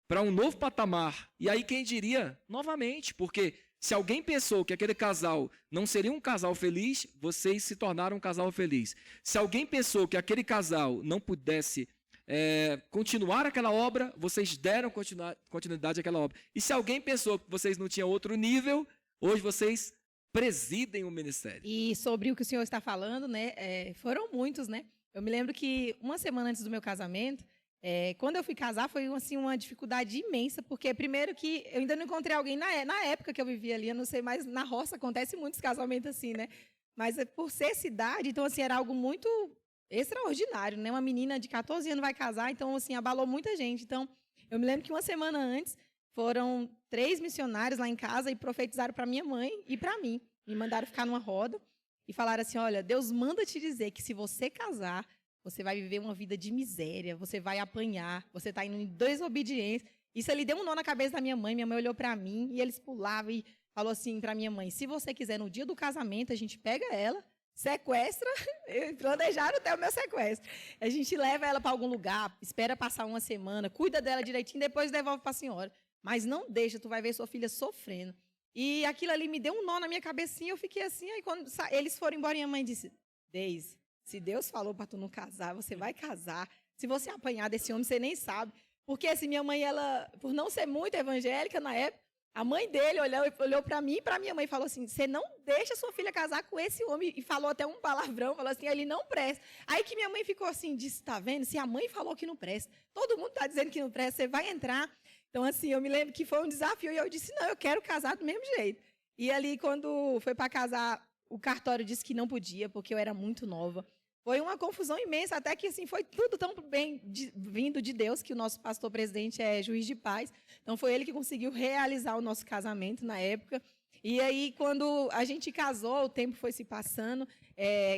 para um novo patamar. E aí, quem diria? Novamente, porque se alguém pensou que aquele casal não seria um casal feliz, vocês se tornaram um casal feliz. Se alguém pensou que aquele casal não pudesse continuar aquela obra, vocês deram continuidade àquela obra. E se alguém pensou que vocês não tinham outro nível, hoje vocês presidem o ministério. E sobre o que o senhor está falando, né? Foram muitos, né? Eu me lembro que uma semana antes do meu casamento, quando eu fui casar, foi assim, uma dificuldade imensa, porque primeiro que eu ainda não encontrei alguém na época que eu vivia ali, eu não sei, mas na roça acontece muitos casamentos assim, né? Mas por ser cidade, então assim, era algo muito extraordinário, né? Uma menina de 14 anos vai casar, então assim, abalou muita gente. Então, eu me lembro que uma semana antes, foram 3 missionários lá em casa e profetizaram para minha mãe e para mim. Me mandaram ficar numa roda e falaram assim, olha, Deus manda te dizer que se você casar, você vai viver uma vida de miséria, você vai apanhar, você está indo em desobediência. Isso ali deu um nó na cabeça da minha mãe olhou para mim e eles pulavam e falou assim para minha mãe, se você quiser, no dia do casamento, a gente pega ela, sequestra, planejaram até o meu sequestro. A gente leva ela para algum lugar, espera passar uma semana, cuida dela direitinho, depois devolve para a senhora. Mas não deixa, tu vai ver sua filha sofrendo. E aquilo ali me deu um nó na minha cabecinha, eu fiquei assim, aí quando eles foram embora, minha mãe disse, Deise, se Deus falou para tu não casar, você vai casar. Se você apanhar desse homem, você nem sabe. Porque assim, minha mãe, ela, por não ser muito evangélica na época, a mãe dele olhou para mim e para minha mãe e falou assim, você não deixa sua filha casar com esse homem. E falou até um palavrão, falou assim, ele não presta. Aí que minha mãe ficou assim, disse, tá vendo? Se a mãe falou que não presta, todo mundo está dizendo que não presta, você vai entrar. Então assim, eu me lembro que foi um desafio e eu disse, não, eu quero casar do mesmo jeito. E ali, quando foi para casar, o cartório disse que não podia, porque eu era muito nova. Foi uma confusão imensa, até que assim, foi tudo tão bem vindo de Deus, que o nosso pastor presidente é juiz de paz. Então, foi ele que conseguiu realizar o nosso casamento na época. E aí, quando a gente casou, o tempo foi se passando,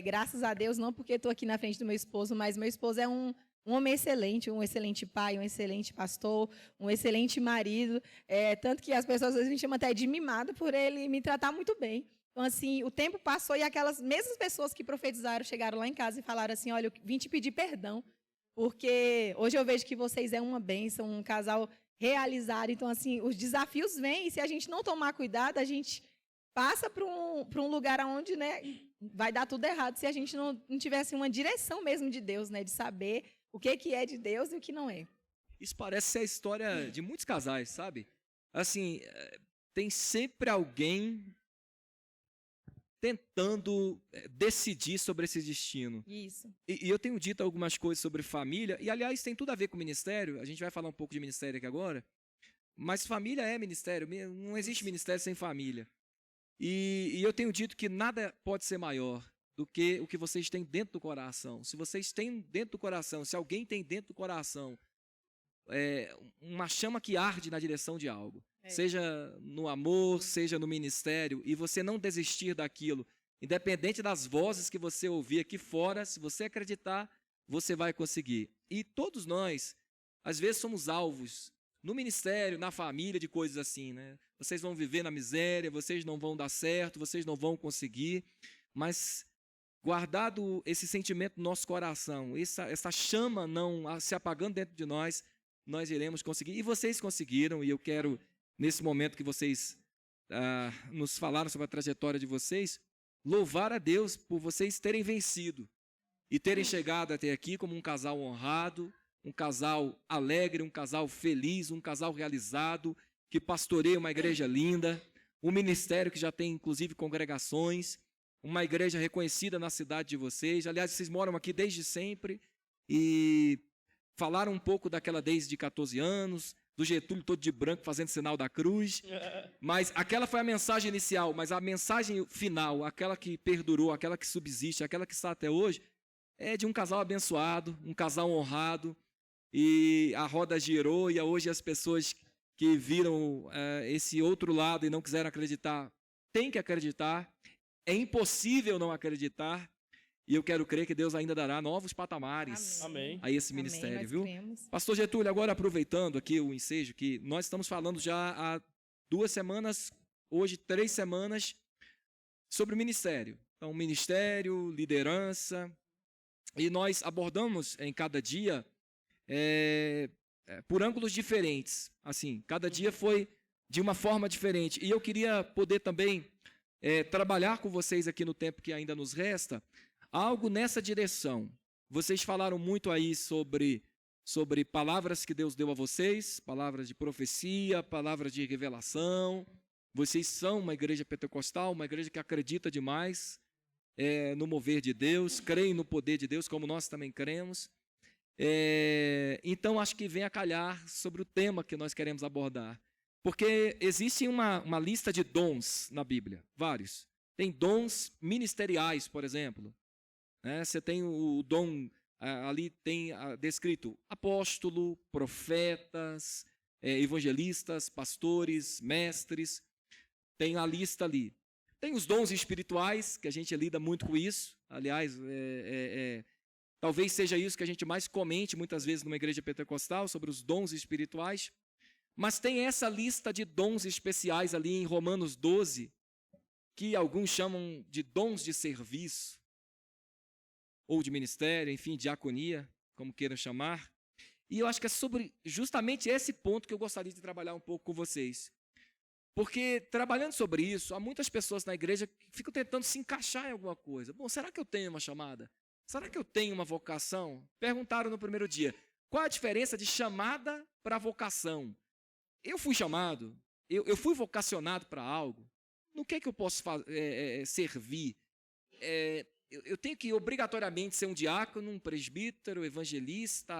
graças a Deus, não porque estou aqui na frente do meu esposo, mas meu esposo é um homem excelente, um excelente pai, um excelente pastor, um excelente marido. Tanto que as pessoas às vezes me chamam até de mimada por ele me tratar muito bem. Então, assim, o tempo passou e aquelas mesmas pessoas que profetizaram chegaram lá em casa e falaram assim, olha, eu vim te pedir perdão, porque hoje eu vejo que vocês é uma bênção, um casal realizado. Então, assim, os desafios vêm e se a gente não tomar cuidado, a gente passa para um lugar onde, né, vai dar tudo errado se a gente não tivesse uma direção mesmo de Deus, né, de saber o que é de Deus e o que não é. Isso parece ser a história de muitos casais, sabe? Assim, tem sempre alguém tentando decidir sobre esse destino. Isso. E eu tenho dito algumas coisas sobre família, e aliás tem tudo a ver com ministério, a gente vai falar um pouco de ministério aqui agora, mas família é ministério, não existe ministério sem família. E eu tenho dito que nada pode ser maior do que o que vocês têm dentro do coração. Se vocês têm dentro do coração, se alguém tem dentro do coração uma chama que arde na direção de algo, seja no amor, seja no ministério, e você não desistir daquilo, independente das vozes que você ouvir aqui fora, se você acreditar, você vai conseguir. E todos nós, às vezes, somos alvos no ministério, na família, de coisas assim, né? Vocês vão viver na miséria, vocês não vão dar certo, vocês não vão conseguir, mas guardado esse sentimento no nosso coração, essa chama não se apagando dentro de nós iremos conseguir. E vocês conseguiram, e eu quero, nesse momento que vocês nos falaram sobre a trajetória de vocês, louvar a Deus por vocês terem vencido e terem chegado até aqui como um casal honrado, um casal alegre, um casal feliz, um casal realizado, que pastoreia uma igreja linda, um ministério que já tem inclusive congregações, uma igreja reconhecida na cidade de vocês. Aliás, vocês moram aqui desde sempre e falaram um pouco daquela desde 14 anos, do Getúlio todo de branco fazendo sinal da cruz, mas aquela foi a mensagem inicial, mas a mensagem final, aquela que perdurou, aquela que subsiste, aquela que está até hoje, é de um casal abençoado, um casal honrado, e a roda girou, e hoje as pessoas que viram esse outro lado e não quiseram acreditar, têm que acreditar, é impossível não acreditar, e eu quero crer que Deus ainda dará novos patamares a esse ministério, viu? Cremos. Pastor Getúlio, agora aproveitando aqui o ensejo, que nós estamos falando já há 2 semanas, hoje 3 semanas, sobre o ministério. Então, ministério, liderança, e nós abordamos em cada dia por ângulos diferentes. Assim, cada dia foi de uma forma diferente. E eu queria poder também trabalhar com vocês aqui no tempo que ainda nos resta, algo nessa direção. Vocês falaram muito aí sobre palavras que Deus deu a vocês, palavras de profecia, palavras de revelação. Vocês são uma igreja pentecostal, uma igreja que acredita demais no mover de Deus, creem no poder de Deus, como nós também cremos. Então, acho que vem a calhar sobre o tema que nós queremos abordar. Porque existe uma lista de dons na Bíblia, vários. Tem dons ministeriais, por exemplo. Você tem o dom, ali tem descrito apóstolo, profetas, evangelistas, pastores, mestres. Tem a lista ali. Tem os dons espirituais, que a gente lida muito com isso. Aliás, talvez seja isso que a gente mais comente muitas vezes numa igreja pentecostal, sobre os dons espirituais. Mas tem essa lista de dons especiais ali em Romanos 12, que alguns chamam de dons de serviço, ou de ministério, enfim, diaconia, como queiram chamar. E eu acho que é sobre justamente esse ponto que eu gostaria de trabalhar um pouco com vocês. Porque, trabalhando sobre isso, há muitas pessoas na igreja que ficam tentando se encaixar em alguma coisa. Bom, será que eu tenho uma chamada? Será que eu tenho uma vocação? Perguntaram no primeiro dia, qual a diferença de chamada para vocação? Eu fui chamado, eu fui vocacionado para algo. No que eu posso servir? Eu tenho que obrigatoriamente ser um diácono, um presbítero, evangelista,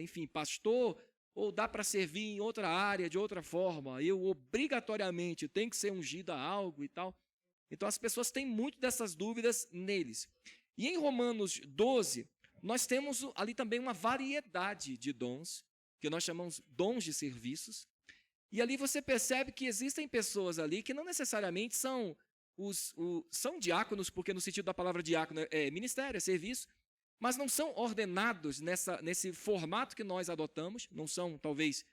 enfim, pastor, ou dá para servir em outra área, de outra forma? Eu obrigatoriamente tenho que ser ungido a algo e tal. Então as pessoas têm muito dessas dúvidas neles. E em Romanos 12, nós temos ali também uma variedade de dons, que nós chamamos dons de serviços. E ali você percebe que existem pessoas ali que não necessariamente são diáconos, porque no sentido da palavra diácono é ministério, é serviço, mas não são ordenados nesse formato que nós adotamos, não são talvez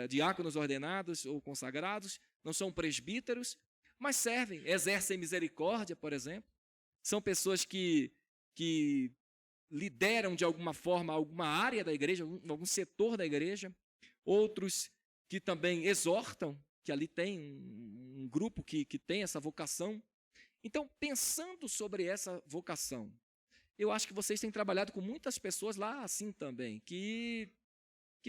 diáconos ordenados ou consagrados, não são presbíteros, mas servem, exercem misericórdia, por exemplo. São pessoas que lideram de alguma forma alguma área da igreja, algum setor da igreja. Outros que também exortam, que ali tem um grupo que tem essa vocação. Então, pensando sobre essa vocação, eu acho que vocês têm trabalhado com muitas pessoas lá assim também, que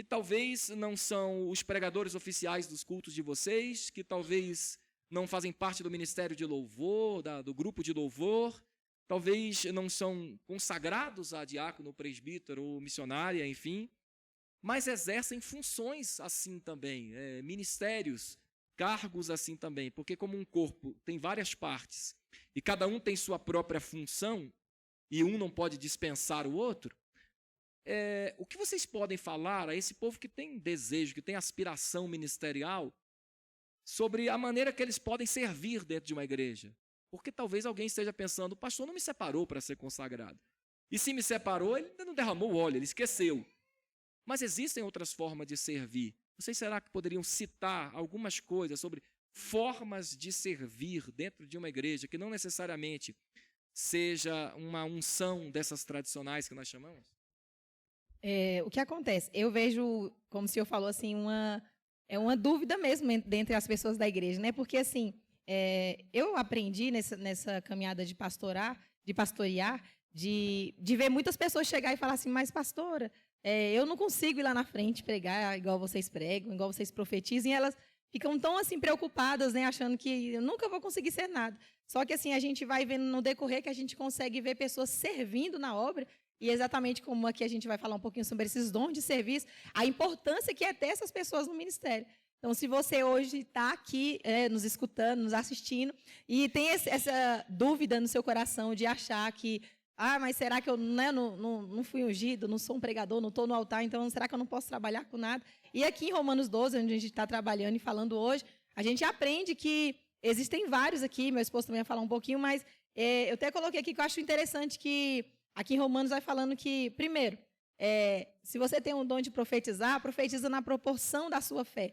talvez não são os pregadores oficiais dos cultos de vocês, que talvez não fazem parte do ministério de louvor, do grupo de louvor, talvez não são consagrados a diácono, presbítero ou missionária, enfim, mas exercem funções assim também, ministérios, cargos assim também, porque como um corpo tem várias partes e cada um tem sua própria função e um não pode dispensar o outro, o que vocês podem falar a esse povo que tem desejo, que tem aspiração ministerial, sobre a maneira que eles podem servir dentro de uma igreja? Porque talvez alguém esteja pensando, o pastor não me separou para ser consagrado. E se me separou, ele ainda não derramou o óleo, ele esqueceu. Mas existem outras formas de servir. Vocês será que poderiam citar algumas coisas sobre formas de servir dentro de uma igreja, que não necessariamente seja uma unção dessas tradicionais que nós chamamos? O que acontece? Eu vejo, como o senhor falou, assim, uma dúvida mesmo dentre as pessoas da igreja, né? Porque, assim, eu aprendi nessa caminhada de pastorear, de ver muitas pessoas chegar e falar assim, mas pastora, eu não consigo ir lá na frente pregar igual vocês pregam, igual vocês profetizam, e elas ficam tão assim preocupadas, né, achando que eu nunca vou conseguir ser nada. Só que assim a gente vai vendo no decorrer que a gente consegue ver pessoas servindo na obra, e exatamente como aqui a gente vai falar um pouquinho sobre esses dons de serviço, a importância que é ter essas pessoas no ministério. Então, se você hoje está aqui nos escutando, nos assistindo, e tem essa dúvida no seu coração de achar que, mas será que eu não fui ungido, não sou um pregador, não estou no altar, então será que eu não posso trabalhar com nada? E aqui em Romanos 12, onde a gente está trabalhando e falando hoje, a gente aprende que existem vários aqui, meu esposo também vai falar um pouquinho, mas eu até coloquei aqui que eu acho interessante que aqui em Romanos vai falando que, primeiro, se você tem um dom de profetizar, profetiza na proporção da sua fé.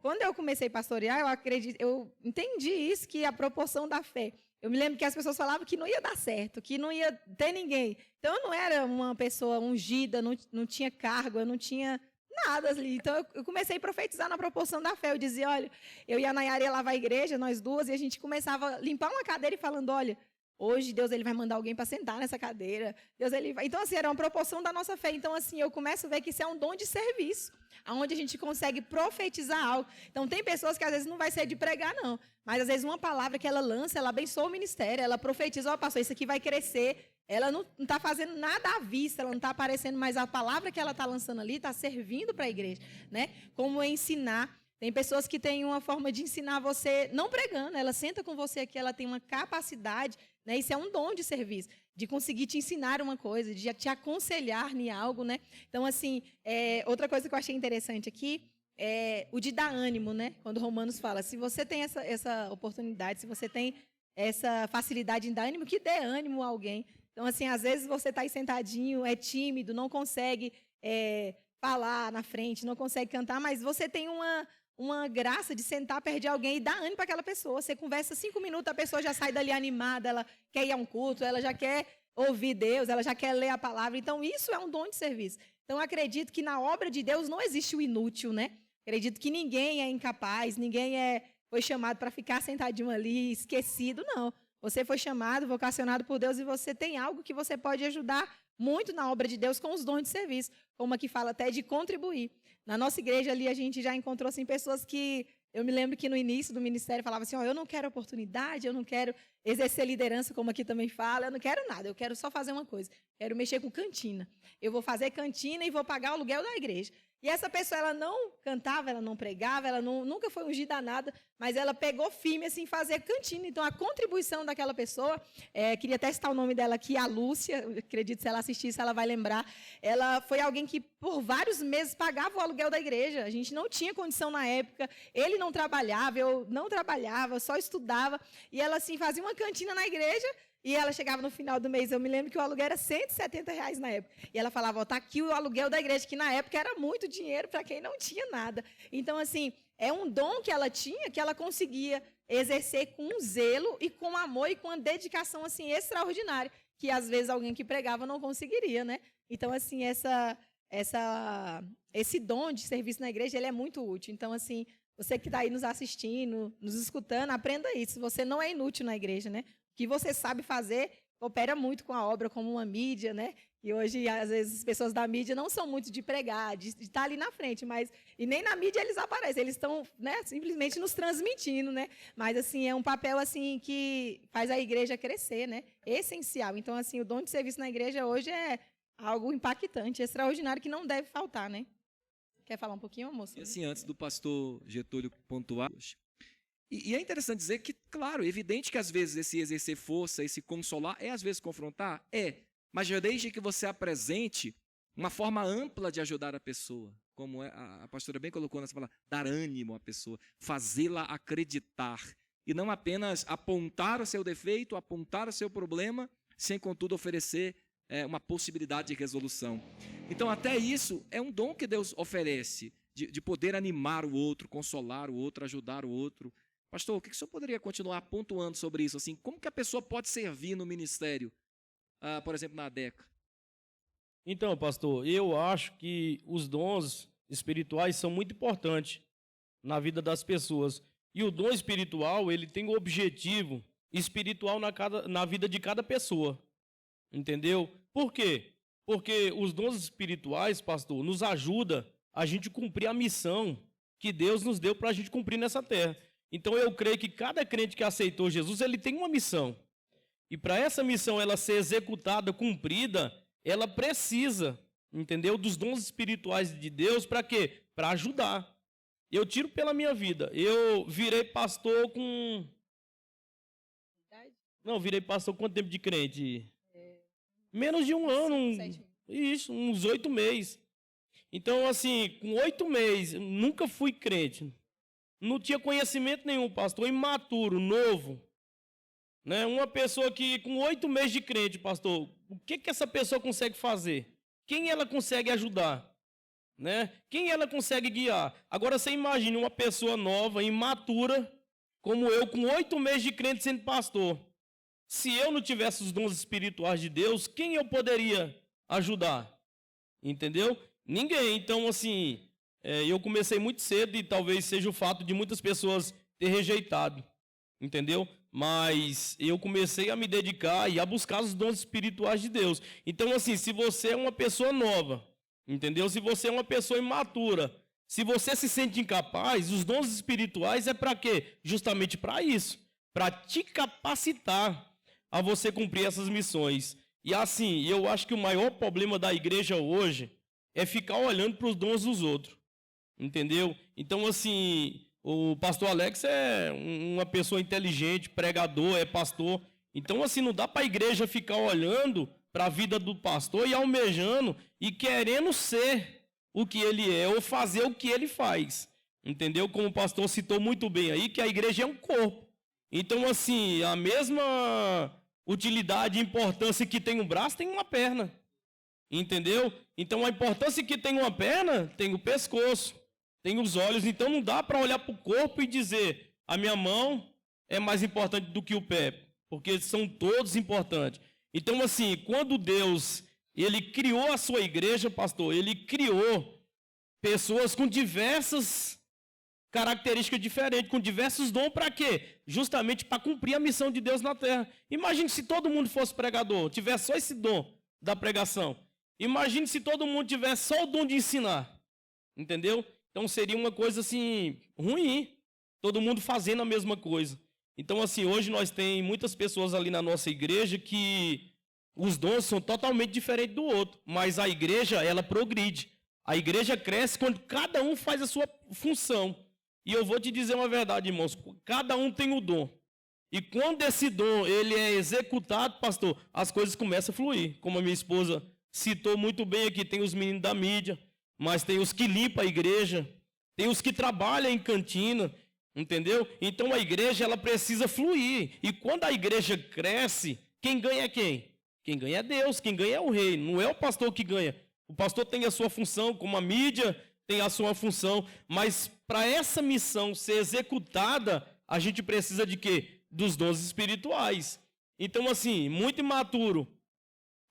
Quando eu comecei a pastorear, eu entendi isso, que a proporção da fé. Eu me lembro que as pessoas falavam que não ia dar certo, que não ia ter ninguém. Então, eu não era uma pessoa ungida, não tinha cargo, eu não tinha nada ali. Então, eu comecei a profetizar na proporção da fé. Eu dizia, olha, eu e a Nayara ia lavar a igreja, nós duas, e a gente começava a limpar uma cadeira e falando, olha, hoje Deus ele vai mandar alguém para sentar nessa cadeira. Deus ele vai... Então, assim, era uma proporção da nossa fé. Então, assim, eu começo a ver que isso é um dom de serviço, onde a gente consegue profetizar algo. Então, tem pessoas que às vezes não vai ser de pregar, não. Mas, às vezes, uma palavra que ela lança, ela abençoa o ministério, ela profetiza, pastor, isso aqui vai crescer. Ela não está fazendo nada à vista, ela não está aparecendo, mas a palavra que ela está lançando ali está servindo para a igreja, né? Como ensinar. Tem pessoas que têm uma forma de ensinar você, não pregando, ela senta com você aqui, ela tem uma capacidade, né? Isso é um dom de serviço, de conseguir te ensinar uma coisa, de te aconselhar em algo, né? Então, assim, outra coisa que eu achei interessante aqui é o de dar ânimo, né? Quando Romanos fala, se você tem essa oportunidade, se você tem essa facilidade em dar ânimo, que dê ânimo a alguém. Então, assim, às vezes você está aí sentadinho, é tímido, não consegue falar na frente, não consegue cantar, mas você tem uma graça de sentar perto de alguém e dar ânimo para aquela pessoa. Você conversa 5 minutos, a pessoa já sai dali animada, ela quer ir a um culto, ela já quer ouvir Deus, ela já quer ler a palavra. Então, isso é um dom de serviço. Então, eu acredito que na obra de Deus não existe o inútil, né? Acredito que ninguém é incapaz, ninguém foi chamado para ficar sentadinho ali, esquecido, não. Você foi chamado, vocacionado por Deus e você tem algo que você pode ajudar muito na obra de Deus com os dons de serviço, como aqui fala até de contribuir. Na nossa igreja ali a gente já encontrou assim, pessoas que, eu me lembro que no início do ministério falava assim, eu não quero oportunidade, eu não quero exercer liderança, como aqui também fala, eu não quero nada, eu quero só fazer uma coisa, quero mexer com cantina. Eu vou fazer cantina e vou pagar o aluguel da igreja. E essa pessoa, ela não cantava, ela não pregava, ela nunca foi ungida a nada, mas ela pegou firme assim, fazer cantina. Então, a contribuição daquela pessoa, queria até citar o nome dela aqui, a Lúcia, acredito que se ela assistisse, ela vai lembrar. Ela foi alguém que, por vários meses, pagava o aluguel da igreja. A gente não tinha condição na época, ele não trabalhava, eu não trabalhava, só estudava. E ela, assim, fazia uma cantina na igreja. E ela chegava no final do mês, eu me lembro que o aluguel era R$170 na época. E ela falava, está aqui o aluguel da igreja, que na época era muito dinheiro para quem não tinha nada. Então, assim, é um dom que ela tinha, que ela conseguia exercer com zelo e com amor e com uma dedicação, assim, extraordinária, que às vezes alguém que pregava não conseguiria, né? Então, assim, esse dom de serviço na igreja, ele é muito útil. Então, assim, você que está aí nos assistindo, nos escutando, aprenda isso. Você não é inútil na igreja, né? O que você sabe fazer, coopera muito com a obra como uma mídia, né? E hoje, às vezes, as pessoas da mídia não são muito de pregar, de estar ali na frente, e nem na mídia eles aparecem, eles estão, né, simplesmente nos transmitindo, né? Mas, assim, é um papel, assim, que faz a igreja crescer, né? Essencial. Então, assim, o dom de serviço na igreja hoje é algo impactante, extraordinário, que não deve faltar, né? Quer falar um pouquinho, moço? E assim, antes do pastor Getúlio pontuar, e é interessante dizer que, claro, é evidente que às vezes esse exercer força, esse consolar, às vezes confrontar, mas já desde que você apresente uma forma ampla de ajudar a pessoa, como a pastora bem colocou nessa palavra, dar ânimo à pessoa, fazê-la acreditar, e não apenas apontar o seu defeito, apontar o seu problema, sem, contudo, oferecer uma possibilidade de resolução. Então, até isso é um dom que Deus oferece, de poder animar o outro, consolar o outro, ajudar o outro. Pastor, o que o senhor poderia continuar pontuando sobre isso? Assim, como que a pessoa pode servir no ministério, por exemplo, na ADECA? Então, pastor, eu acho que os dons espirituais são muito importantes na vida das pessoas. E o dom espiritual, ele tem o objetivo espiritual na vida de cada pessoa. Entendeu? Por quê? Porque os dons espirituais, pastor, nos ajuda a gente cumprir a missão que Deus nos deu para a gente cumprir nessa terra. Então, eu creio que cada crente que aceitou Jesus, ele tem uma missão. E para essa missão ela ser executada, cumprida, ela precisa, entendeu? Dos dons espirituais de Deus, para quê? Para ajudar. Eu tiro pela minha vida. Eu virei pastor com... Não, virei pastor com quanto tempo de crente? Menos de um ano. Isso, uns 8 meses. Então, assim, com 8 meses, nunca fui crente. Não tinha conhecimento nenhum, pastor, imaturo, novo. Né? Uma pessoa que, com 8 meses de crente, pastor, o que essa pessoa consegue fazer? Quem ela consegue ajudar? Né? Quem ela consegue guiar? Agora, você imagine uma pessoa nova, imatura, como eu, com 8 meses de crente sendo pastor. Se eu não tivesse os dons espirituais de Deus, quem eu poderia ajudar? Entendeu? Ninguém. Então, assim... eu comecei muito cedo e talvez seja o fato de muitas pessoas ter rejeitado, entendeu? Mas eu comecei a me dedicar e a buscar os dons espirituais de Deus. Então, assim, se você é uma pessoa nova, entendeu? Se você é uma pessoa imatura, se você se sente incapaz, os dons espirituais é para quê? Justamente para isso, para te capacitar a você cumprir essas missões. E assim, eu acho que o maior problema da igreja hoje é ficar olhando para os dons dos outros. Entendeu? Então, assim, o pastor Alex é uma pessoa inteligente, pregador, é pastor. Então, assim, não dá para a igreja ficar olhando para a vida do pastor e almejando e querendo ser o que ele é ou fazer o que ele faz. Entendeu? Como o pastor citou muito bem aí, que a igreja é um corpo. Então, assim, a mesma utilidade e importância que tem um braço, tem uma perna. Entendeu? Então, a importância que tem uma perna, tem o pescoço. Tem os olhos, então não dá para olhar para o corpo e dizer a minha mão é mais importante do que o pé, porque são todos importantes. Então, assim, quando Deus ele criou a sua igreja, pastor, ele criou pessoas com diversas características diferentes, com diversos dons, para quê? Justamente para cumprir a missão de Deus na terra. Imagine se todo mundo fosse pregador, tivesse só esse dom da pregação. Imagine se todo mundo tivesse só o dom de ensinar, entendeu? Então, seria uma coisa, assim, ruim, todo mundo fazendo a mesma coisa. Então, assim, hoje nós temos muitas pessoas ali na nossa igreja que os dons são totalmente diferentes do outro, mas a igreja, ela progride. A igreja cresce quando cada um faz a sua função. E eu vou te dizer uma verdade, irmãos, cada um tem o dom. E quando esse dom ele é executado, pastor, as coisas começam a fluir. Como a minha esposa citou muito bem aqui, tem os meninos da mídia, mas tem os que limpam a igreja, tem os que trabalham em cantina, entendeu? Então a igreja ela precisa fluir. E quando a igreja cresce, quem ganha é quem? Quem ganha é Deus, quem ganha é o rei, não é o pastor que ganha. O pastor tem a sua função, como a mídia tem a sua função, mas para essa missão ser executada, a gente precisa de quê? Dos dons espirituais. Então, assim, muito imaturo,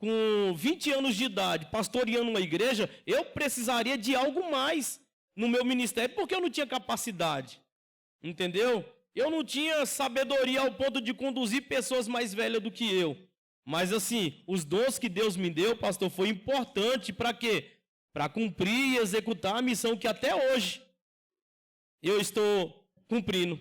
com 20 anos de idade, pastoreando uma igreja, eu precisaria de algo mais no meu ministério, porque eu não tinha capacidade, entendeu? Eu não tinha sabedoria ao ponto de conduzir pessoas mais velhas do que eu. Mas assim, os dons que Deus me deu, pastor, foi importante para quê? Para cumprir e executar a missão que até hoje eu estou cumprindo.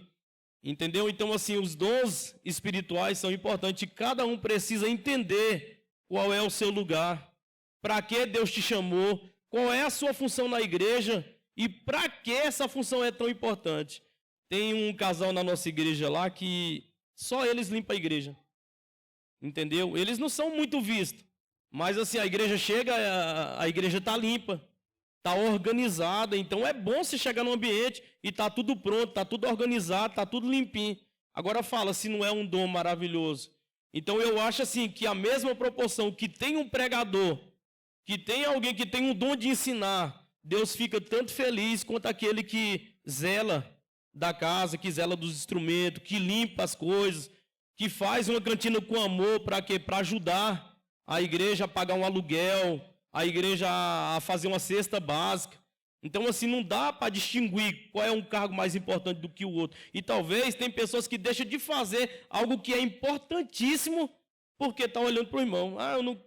Entendeu? Então, assim, os dons espirituais são importantes. Cada um precisa entender qual é o seu lugar, para que Deus te chamou, qual é a sua função na igreja e para que essa função é tão importante. Tem um casal na nossa igreja lá que só eles limpam a igreja. Entendeu? Eles não são muito vistos, mas assim, a igreja chega, a igreja está limpa, está organizada. Então é bom você chegar no ambiente e está tudo pronto, está tudo organizado, está tudo limpinho. Agora fala se não é um dom maravilhoso. Então eu acho assim que a mesma proporção que tem um pregador, que tem alguém que tem um dom de ensinar, Deus fica tanto feliz quanto aquele que zela da casa, que zela dos instrumentos, que limpa as coisas, que faz uma cantina com amor para quê? Para ajudar a igreja a pagar um aluguel, a igreja a fazer uma cesta básica. Então, assim, não dá para distinguir qual é um cargo mais importante do que o outro. E talvez tem pessoas que deixam de fazer algo que é importantíssimo porque estão olhando para o irmão. Eu não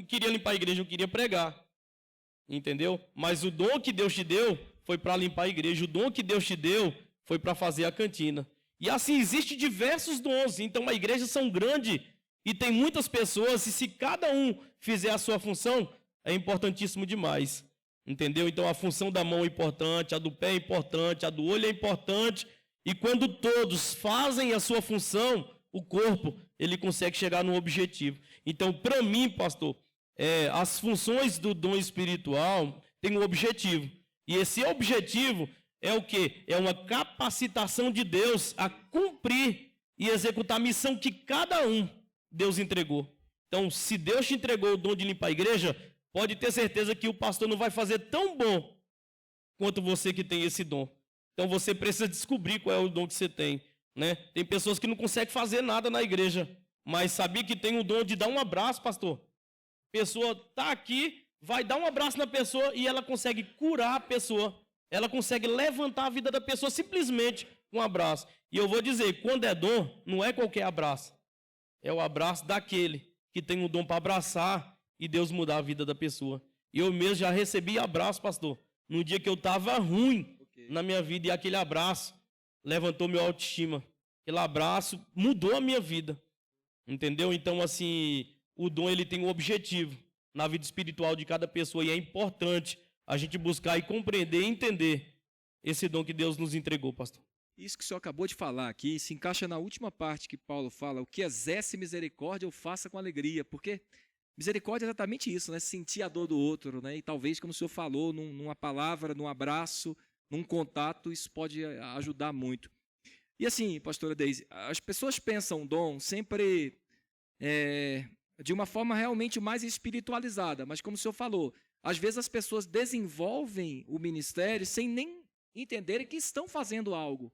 queria limpar a igreja, eu queria pregar. Entendeu? Mas o dom que Deus te deu foi para limpar a igreja. O dom que Deus te deu foi para fazer a cantina. E assim, existem diversos dons. Então, a igreja são grande e tem muitas pessoas. E se cada um fizer a sua função, é importantíssimo demais. Entendeu? Então, a função da mão é importante, a do pé é importante, a do olho é importante. E quando todos fazem a sua função, o corpo, ele consegue chegar no objetivo. Então, para mim, pastor, as funções do dom espiritual têm um objetivo. E esse objetivo é o quê? É uma capacitação de Deus a cumprir e executar a missão que cada um Deus entregou. Então, se Deus te entregou o dom de limpar a igreja, pode ter certeza que o pastor não vai fazer tão bom quanto você que tem esse dom. Então, você precisa descobrir qual é o dom que você tem, né? Tem pessoas que não conseguem fazer nada na igreja, mas sabia que tem o dom de dar um abraço, pastor? A pessoa está aqui, vai dar um abraço na pessoa e ela consegue curar a pessoa. Ela consegue levantar a vida da pessoa simplesmente com um abraço. E eu vou dizer, quando é dom, não é qualquer abraço. É o abraço daquele que tem um dom para abraçar e Deus mudar a vida da pessoa. E eu mesmo já recebi abraço, pastor, no dia que eu estava ruim na minha vida. E aquele abraço levantou minha autoestima. Aquele abraço mudou a minha vida. Entendeu? Então, assim, o dom ele tem um objetivo na vida espiritual de cada pessoa. E é importante a gente buscar e compreender e entender esse dom que Deus nos entregou, pastor. Isso que o senhor acabou de falar aqui se encaixa na última parte que Paulo fala: o que exerce misericórdia, eu faça com alegria. Porque misericórdia é exatamente isso, né? Sentir a dor do outro, né? E talvez, como o senhor falou, numa palavra, num abraço, num contato, isso pode ajudar muito. E assim, pastora Deise, as pessoas pensam dom sempre de uma forma realmente mais espiritualizada, mas como o senhor falou, às vezes as pessoas desenvolvem o ministério sem nem entenderem que estão fazendo algo.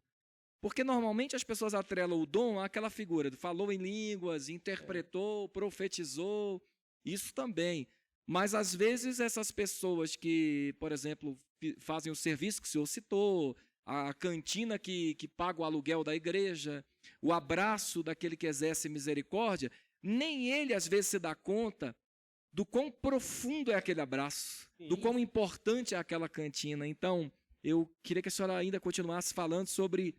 Porque normalmente as pessoas atrelam o dom àquela figura, falou em línguas, interpretou, profetizou, isso também. Mas às vezes essas pessoas que, por exemplo, fazem o serviço que o senhor citou, a cantina que paga o aluguel da igreja, o abraço daquele que exerce misericórdia, nem ele às vezes se dá conta do quão profundo é aquele abraço, do quão importante é aquela cantina. Então, eu queria que a senhora ainda continuasse falando sobre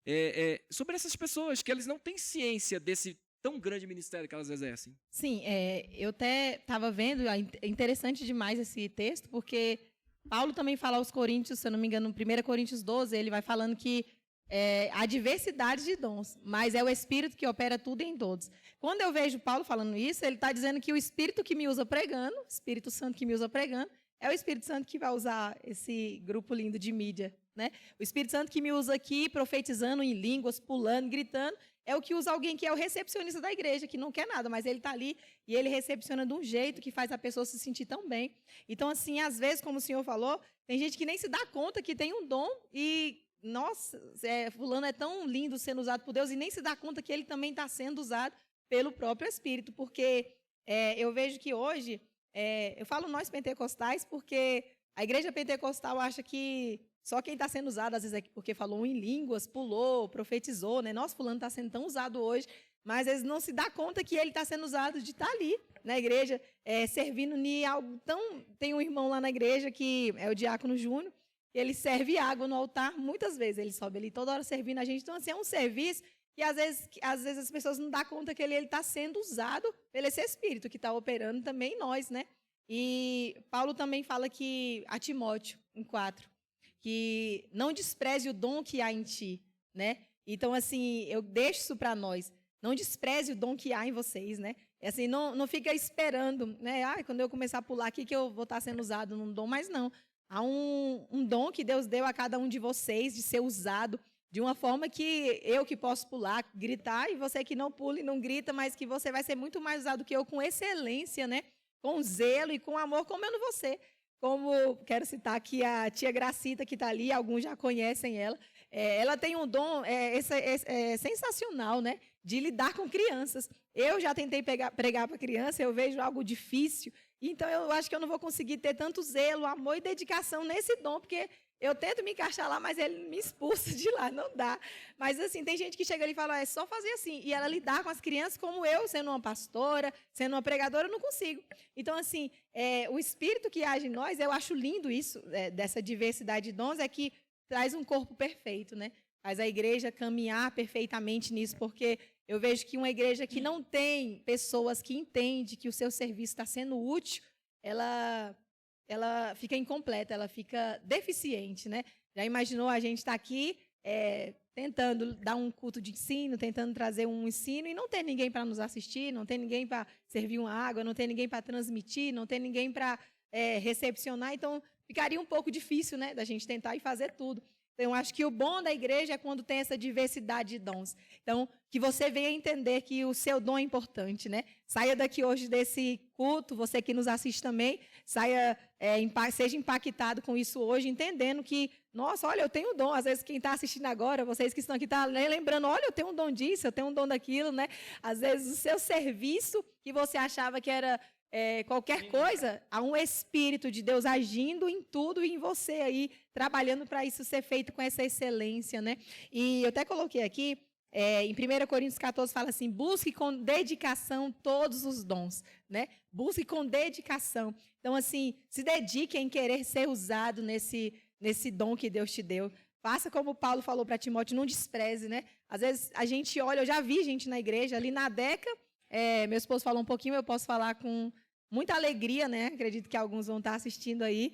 essas pessoas, que eles não têm ciência desse tão grande ministério que elas exercem. Sim, eu até estava vendo, é interessante demais esse texto, porque Paulo também fala aos Coríntios, se eu não me engano, no 1 Coríntios 12, ele vai falando que há diversidade de dons, mas é o Espírito que opera tudo em todos. Quando eu vejo Paulo falando isso, ele está dizendo que o Espírito que me usa pregando, o Espírito Santo que me usa pregando, é o Espírito Santo que vai usar esse grupo lindo de mídia, né? O Espírito Santo que me usa aqui, profetizando em línguas, pulando, gritando, é o que usa alguém que é o recepcionista da igreja, que não quer nada, mas ele está ali e ele recepciona de um jeito que faz a pessoa se sentir tão bem. Então, assim, às vezes, como o senhor falou, tem gente que nem se dá conta que tem um dom e, nossa, fulano é tão lindo sendo usado por Deus e nem se dá conta que ele também está sendo usado pelo próprio Espírito, porque eu vejo que hoje, eu falo nós pentecostais porque a igreja pentecostal acha que só quem está sendo usado, às vezes é porque falou em línguas, pulou, profetizou, né? Nossa, fulano está sendo tão usado hoje. mas às vezes não se dá conta que ele está sendo usado de estar ali na igreja, servindo em algo tão... Tem um irmão lá na igreja que é o diácono Júnior, ele serve água no altar, muitas vezes ele sobe ali toda hora servindo a gente. Então, assim, é um serviço que às vezes as pessoas não dão conta que ele está sendo usado pelo esse Espírito que está operando também em nós, né? E Paulo também fala que a Timóteo, em 4, que não despreze o dom que há em ti, né? Então, assim, eu deixo isso para nós. Não despreze o dom que há em vocês, né? Assim, não fica esperando, né? Quando eu começar a pular aqui que eu vou estar sendo usado num dom, mas não. Há um dom que Deus deu a cada um de vocês de ser usado de uma forma que eu que posso pular, gritar, e você que não pula e não grita, mas que você vai ser muito mais usado que eu com excelência, né? Com zelo e com amor, como eu não vou ser. Como, quero citar aqui a tia Gracita, que está ali, alguns já conhecem ela. Ela tem um dom sensacional, né? De lidar com crianças. Eu já tentei pregar para criança, eu vejo algo difícil, então eu acho que eu não vou conseguir ter tanto zelo, amor e dedicação nesse dom, porque eu tento me encaixar lá, mas ele me expulsa de lá, não dá. Mas, assim, tem gente que chega ali e fala, é só fazer assim. E ela lidar com as crianças como eu, sendo uma pastora, sendo uma pregadora, eu não consigo. Então, assim, o Espírito que age em nós, eu acho lindo isso, dessa diversidade de dons, é que traz um corpo perfeito, né? Faz a igreja caminhar perfeitamente nisso, porque eu vejo que uma igreja que não tem pessoas que entendem que o seu serviço está sendo útil, ela fica incompleta, ela fica deficiente, né? Já imaginou a gente estar aqui tentando dar um culto de ensino, tentando trazer um ensino e não ter ninguém para nos assistir, não ter ninguém para servir uma água, não ter ninguém para transmitir, não ter ninguém para recepcionar, então ficaria um pouco difícil, né, da gente tentar e fazer tudo. Então, eu acho que o bom da igreja é quando tem essa diversidade de dons. Então, que você venha entender que o seu dom é importante, né? Saia daqui hoje desse culto, você que nos assiste também, seja impactado com isso hoje, entendendo que, nossa, olha, eu tenho um dom. Às vezes, quem está assistindo agora, vocês que estão aqui, estão lembrando, olha, eu tenho um dom disso, eu tenho um dom daquilo, né? Às vezes, o seu serviço, que você achava que era qualquer coisa, há um Espírito de Deus agindo em tudo e em você aí, trabalhando para isso ser feito com essa excelência, né? E eu até coloquei aqui, em 1 Coríntios 14 fala assim, busque com dedicação todos os dons, né? Busque com dedicação. Então, assim, se dedique em querer ser usado nesse dom que Deus te deu. Faça como Paulo falou para Timóteo, não despreze, né? Às vezes a gente olha, eu já vi gente na igreja, ali na Deca, meu esposo falou um pouquinho, eu posso falar com muita alegria, né? Acredito que alguns vão estar assistindo aí.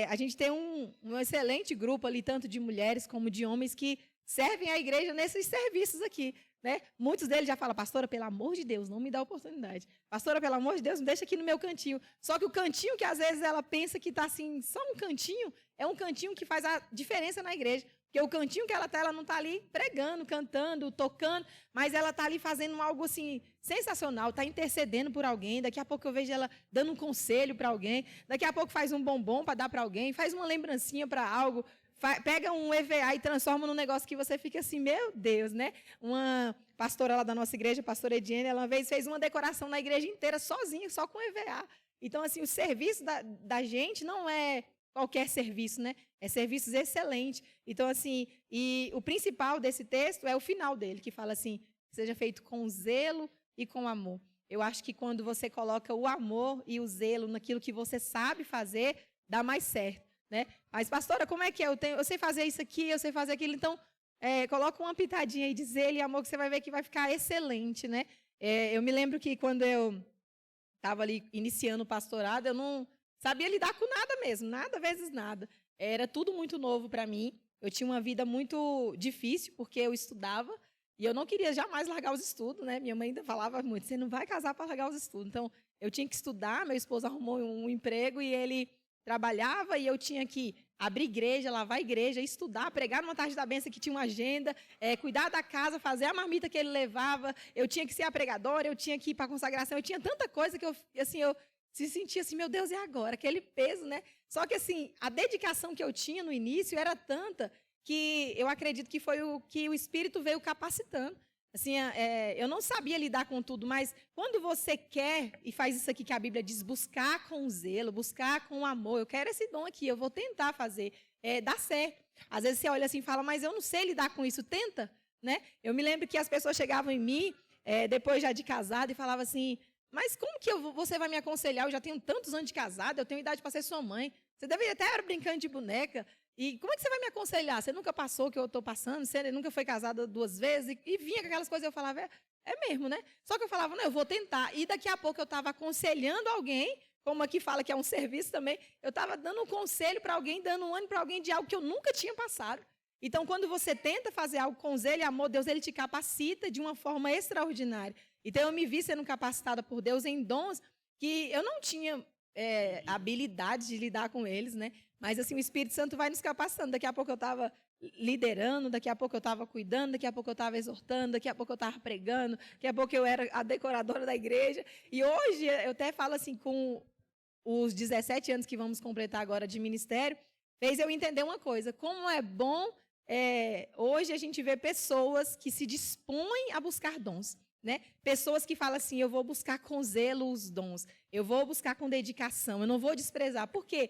A gente tem um excelente grupo ali, tanto de mulheres como de homens, que servem a igreja nesses serviços aqui, né? Muitos deles já falam, pastora, pelo amor de Deus, não me dá oportunidade. Pastora, pelo amor de Deus, me deixa aqui no meu cantinho. Só que o cantinho que às vezes ela pensa que está assim, só um cantinho, é um cantinho que faz a diferença na igreja. Porque o cantinho que ela está, ela não está ali pregando, cantando, tocando, mas ela está ali fazendo algo assim sensacional, está intercedendo por alguém. Daqui a pouco eu vejo ela dando um conselho para alguém. Daqui a pouco faz um bombom para dar para alguém, faz uma lembrancinha para algo. Pega um EVA e transforma num negócio que você fica assim, meu Deus, né? Uma pastora lá da nossa igreja, a pastora Ediene, ela uma vez fez uma decoração na igreja inteira sozinha, só com EVA. Então, assim, o serviço da gente não é qualquer serviço, né? É serviços excelentes. Então, assim, e o principal desse texto é o final dele, que fala assim, seja feito com zelo e com amor. Eu acho que quando você coloca o amor e o zelo naquilo que você sabe fazer, dá mais certo, né? Mas, pastora, como é que é? Eu sei fazer isso aqui, eu sei fazer aquilo, então, coloca uma pitadinha aí de zelo e amor que você vai ver que vai ficar excelente, né? Eu me lembro que quando eu estava ali iniciando o pastorado, eu não sabia lidar com nada mesmo, nada vezes nada. Era tudo muito novo para mim. Eu tinha uma vida muito difícil, porque eu estudava, e eu não queria jamais largar os estudos, né? Minha mãe ainda falava muito, você não vai casar para largar os estudos. Então, eu tinha que estudar, meu esposo arrumou um emprego, e ele trabalhava, e eu tinha que abrir igreja, lavar igreja, estudar, pregar numa tarde da benção que tinha uma agenda, cuidar da casa, fazer a marmita que ele levava, eu tinha que ser a pregadora, eu tinha que ir para a consagração, eu tinha tanta coisa que eu se sentia assim, meu Deus, e agora? Aquele peso, né? Só que, assim, a dedicação que eu tinha no início era tanta que eu acredito que foi o que o Espírito veio capacitando. Assim, eu não sabia lidar com tudo, mas quando você quer, e faz isso aqui que a Bíblia diz, buscar com zelo, buscar com amor, eu quero esse dom aqui, eu vou tentar fazer, dá certo. Às vezes você olha assim e fala, mas eu não sei lidar com isso, tenta, né? Eu me lembro que as pessoas chegavam em mim, depois já de casado, e falava assim, mas como que você vai me aconselhar? Eu já tenho tantos anos de casado, eu tenho idade para ser sua mãe. Você deveria até estar brincando de boneca. E como é que você vai me aconselhar? Você nunca passou o que eu estou passando? Você nunca foi casada 2 vezes? E vinha com aquelas coisas, eu falava, é mesmo, né? Só que eu falava, não, eu vou tentar. E daqui a pouco eu estava aconselhando alguém, como aqui fala que é um serviço também, eu estava dando um conselho para alguém, dando um ânimo para alguém de algo que eu nunca tinha passado. Então, quando você tenta fazer algo com zelo e amor, Deus ele te capacita de uma forma extraordinária. Então, eu me vi sendo capacitada por Deus em dons que eu não tinha habilidade de lidar com eles, né? Mas, assim, o Espírito Santo vai nos capacitando. Daqui a pouco eu estava liderando, daqui a pouco eu estava cuidando, daqui a pouco eu estava exortando, daqui a pouco eu estava pregando, daqui a pouco eu era a decoradora da igreja. E hoje, eu até falo assim, com os 17 anos que vamos completar agora de ministério, fez eu entender uma coisa, como é bom hoje a gente vê pessoas que se dispõem a buscar dons. Né? Pessoas que falam assim, eu vou buscar com zelo os dons, eu vou buscar com dedicação, eu não vou desprezar. Por quê?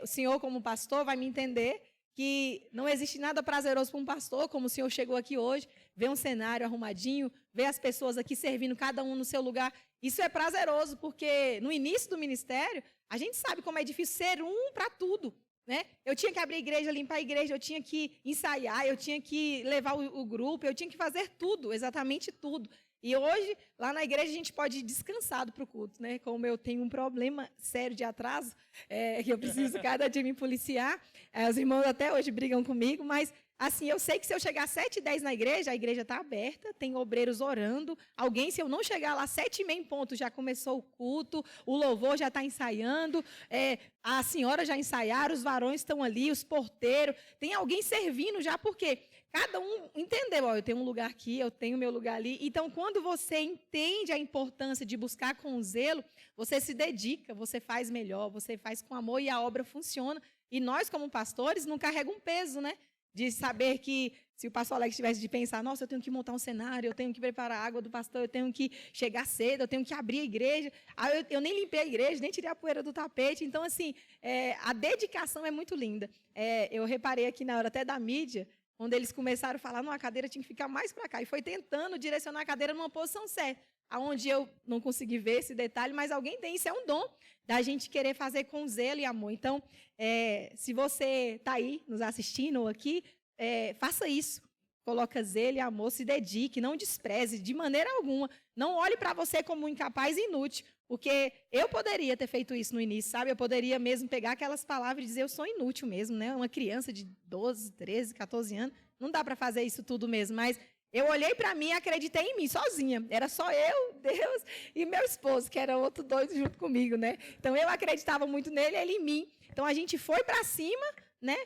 O senhor, como pastor, vai me entender que não existe nada prazeroso para um pastor, como o senhor chegou aqui hoje, ver um cenário arrumadinho, ver as pessoas aqui servindo, cada um no seu lugar. Isso é prazeroso, porque no início do ministério, a gente sabe como é difícil ser um para tudo. Né? Eu tinha que abrir a igreja, limpar a igreja, eu tinha que ensaiar, eu tinha que levar o grupo, eu tinha que fazer tudo, exatamente tudo. E hoje, lá na igreja, a gente pode ir descansado para o culto, né? Como eu tenho um problema sério de atraso, que eu preciso cada dia me policiar, os irmãos até hoje brigam comigo, mas assim, eu sei que se eu chegar às 7h10 na igreja, a igreja está aberta, tem obreiros orando, alguém, se eu não chegar lá 7h30 em ponto, já começou o culto, o louvor já está ensaiando, a senhora já ensaiaram, os varões estão ali, os porteiros, tem alguém servindo já, por quê? Cada um entendeu, eu tenho um lugar aqui, eu tenho meu lugar ali. Então, quando você entende a importância de buscar com zelo, você se dedica, você faz melhor, você faz com amor e a obra funciona. E nós, como pastores, não carregamos um peso, né? De saber que, se o pastor Alex tivesse de pensar, nossa, eu tenho que montar um cenário, eu tenho que preparar a água do pastor, eu tenho que chegar cedo, eu tenho que abrir a igreja. Eu nem limpei a igreja, nem tirei a poeira do tapete. Então, assim, a dedicação é muito linda. Eu reparei aqui na hora até da mídia, onde eles começaram a falar, não, a cadeira tinha que ficar mais para cá. E foi tentando direcionar a cadeira numa posição certa, onde eu não consegui ver esse detalhe, mas alguém tem, isso é um dom da gente querer fazer com zelo e amor. Então, se você está aí nos assistindo ou aqui, faça isso. Coloca zelo e amor, se dedique, não despreze de maneira alguma. Não olhe para você como um incapaz e inútil, porque eu poderia ter feito isso no início, sabe? Eu poderia mesmo pegar aquelas palavras e dizer, eu sou inútil mesmo, né? Uma criança de 12, 13, 14 anos, não dá para fazer isso tudo mesmo, mas eu olhei para mim e acreditei em mim, sozinha. Era só eu, Deus e meu esposo, que era outro doido junto comigo, né? Então, eu acreditava muito nele, ele em mim. Então, a gente foi para cima, né?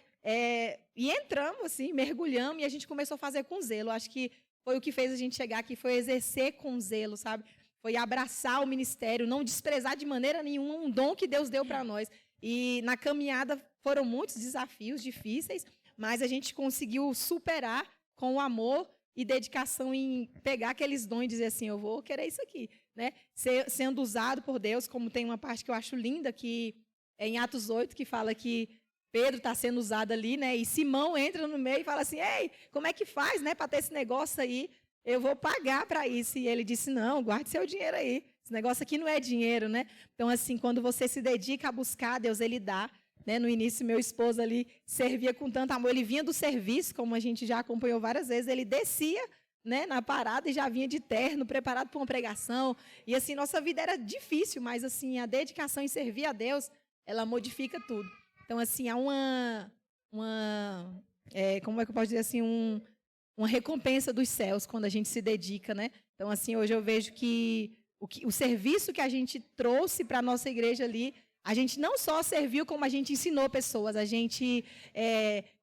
E entramos, assim, mergulhamos, e a gente começou a fazer com zelo. Acho que foi o que fez a gente chegar aqui, foi exercer com zelo, sabe? Foi abraçar o ministério, não desprezar de maneira nenhuma um dom que Deus deu para nós. E na caminhada foram muitos desafios difíceis, mas a gente conseguiu superar com o amor e dedicação em pegar aqueles dons e dizer assim, eu vou querer isso aqui, né? Sendo usado por Deus, como tem uma parte que eu acho linda, que é em Atos 8, que fala que Pedro está sendo usado ali, né? E Simão entra no meio e fala assim, ei, como é que faz, né, para ter esse negócio aí? Eu vou pagar para isso. E ele disse, não, guarde seu dinheiro aí. Esse negócio aqui não é dinheiro, né? Então, assim, quando você se dedica a buscar, Deus, ele dá. Né? No início, meu esposo ali servia com tanto amor. Ele vinha do serviço, como a gente já acompanhou várias vezes. Ele descia, né, na parada e já vinha de terno, preparado para uma pregação. E, assim, nossa vida era difícil, mas, assim, a dedicação em servir a Deus, ela modifica tudo. Então, assim, há como é que eu posso dizer assim, uma recompensa dos céus quando a gente se dedica, né? Então, assim, hoje eu vejo que o serviço que a gente trouxe para a nossa igreja ali, a gente não só serviu, como a gente ensinou pessoas, a gente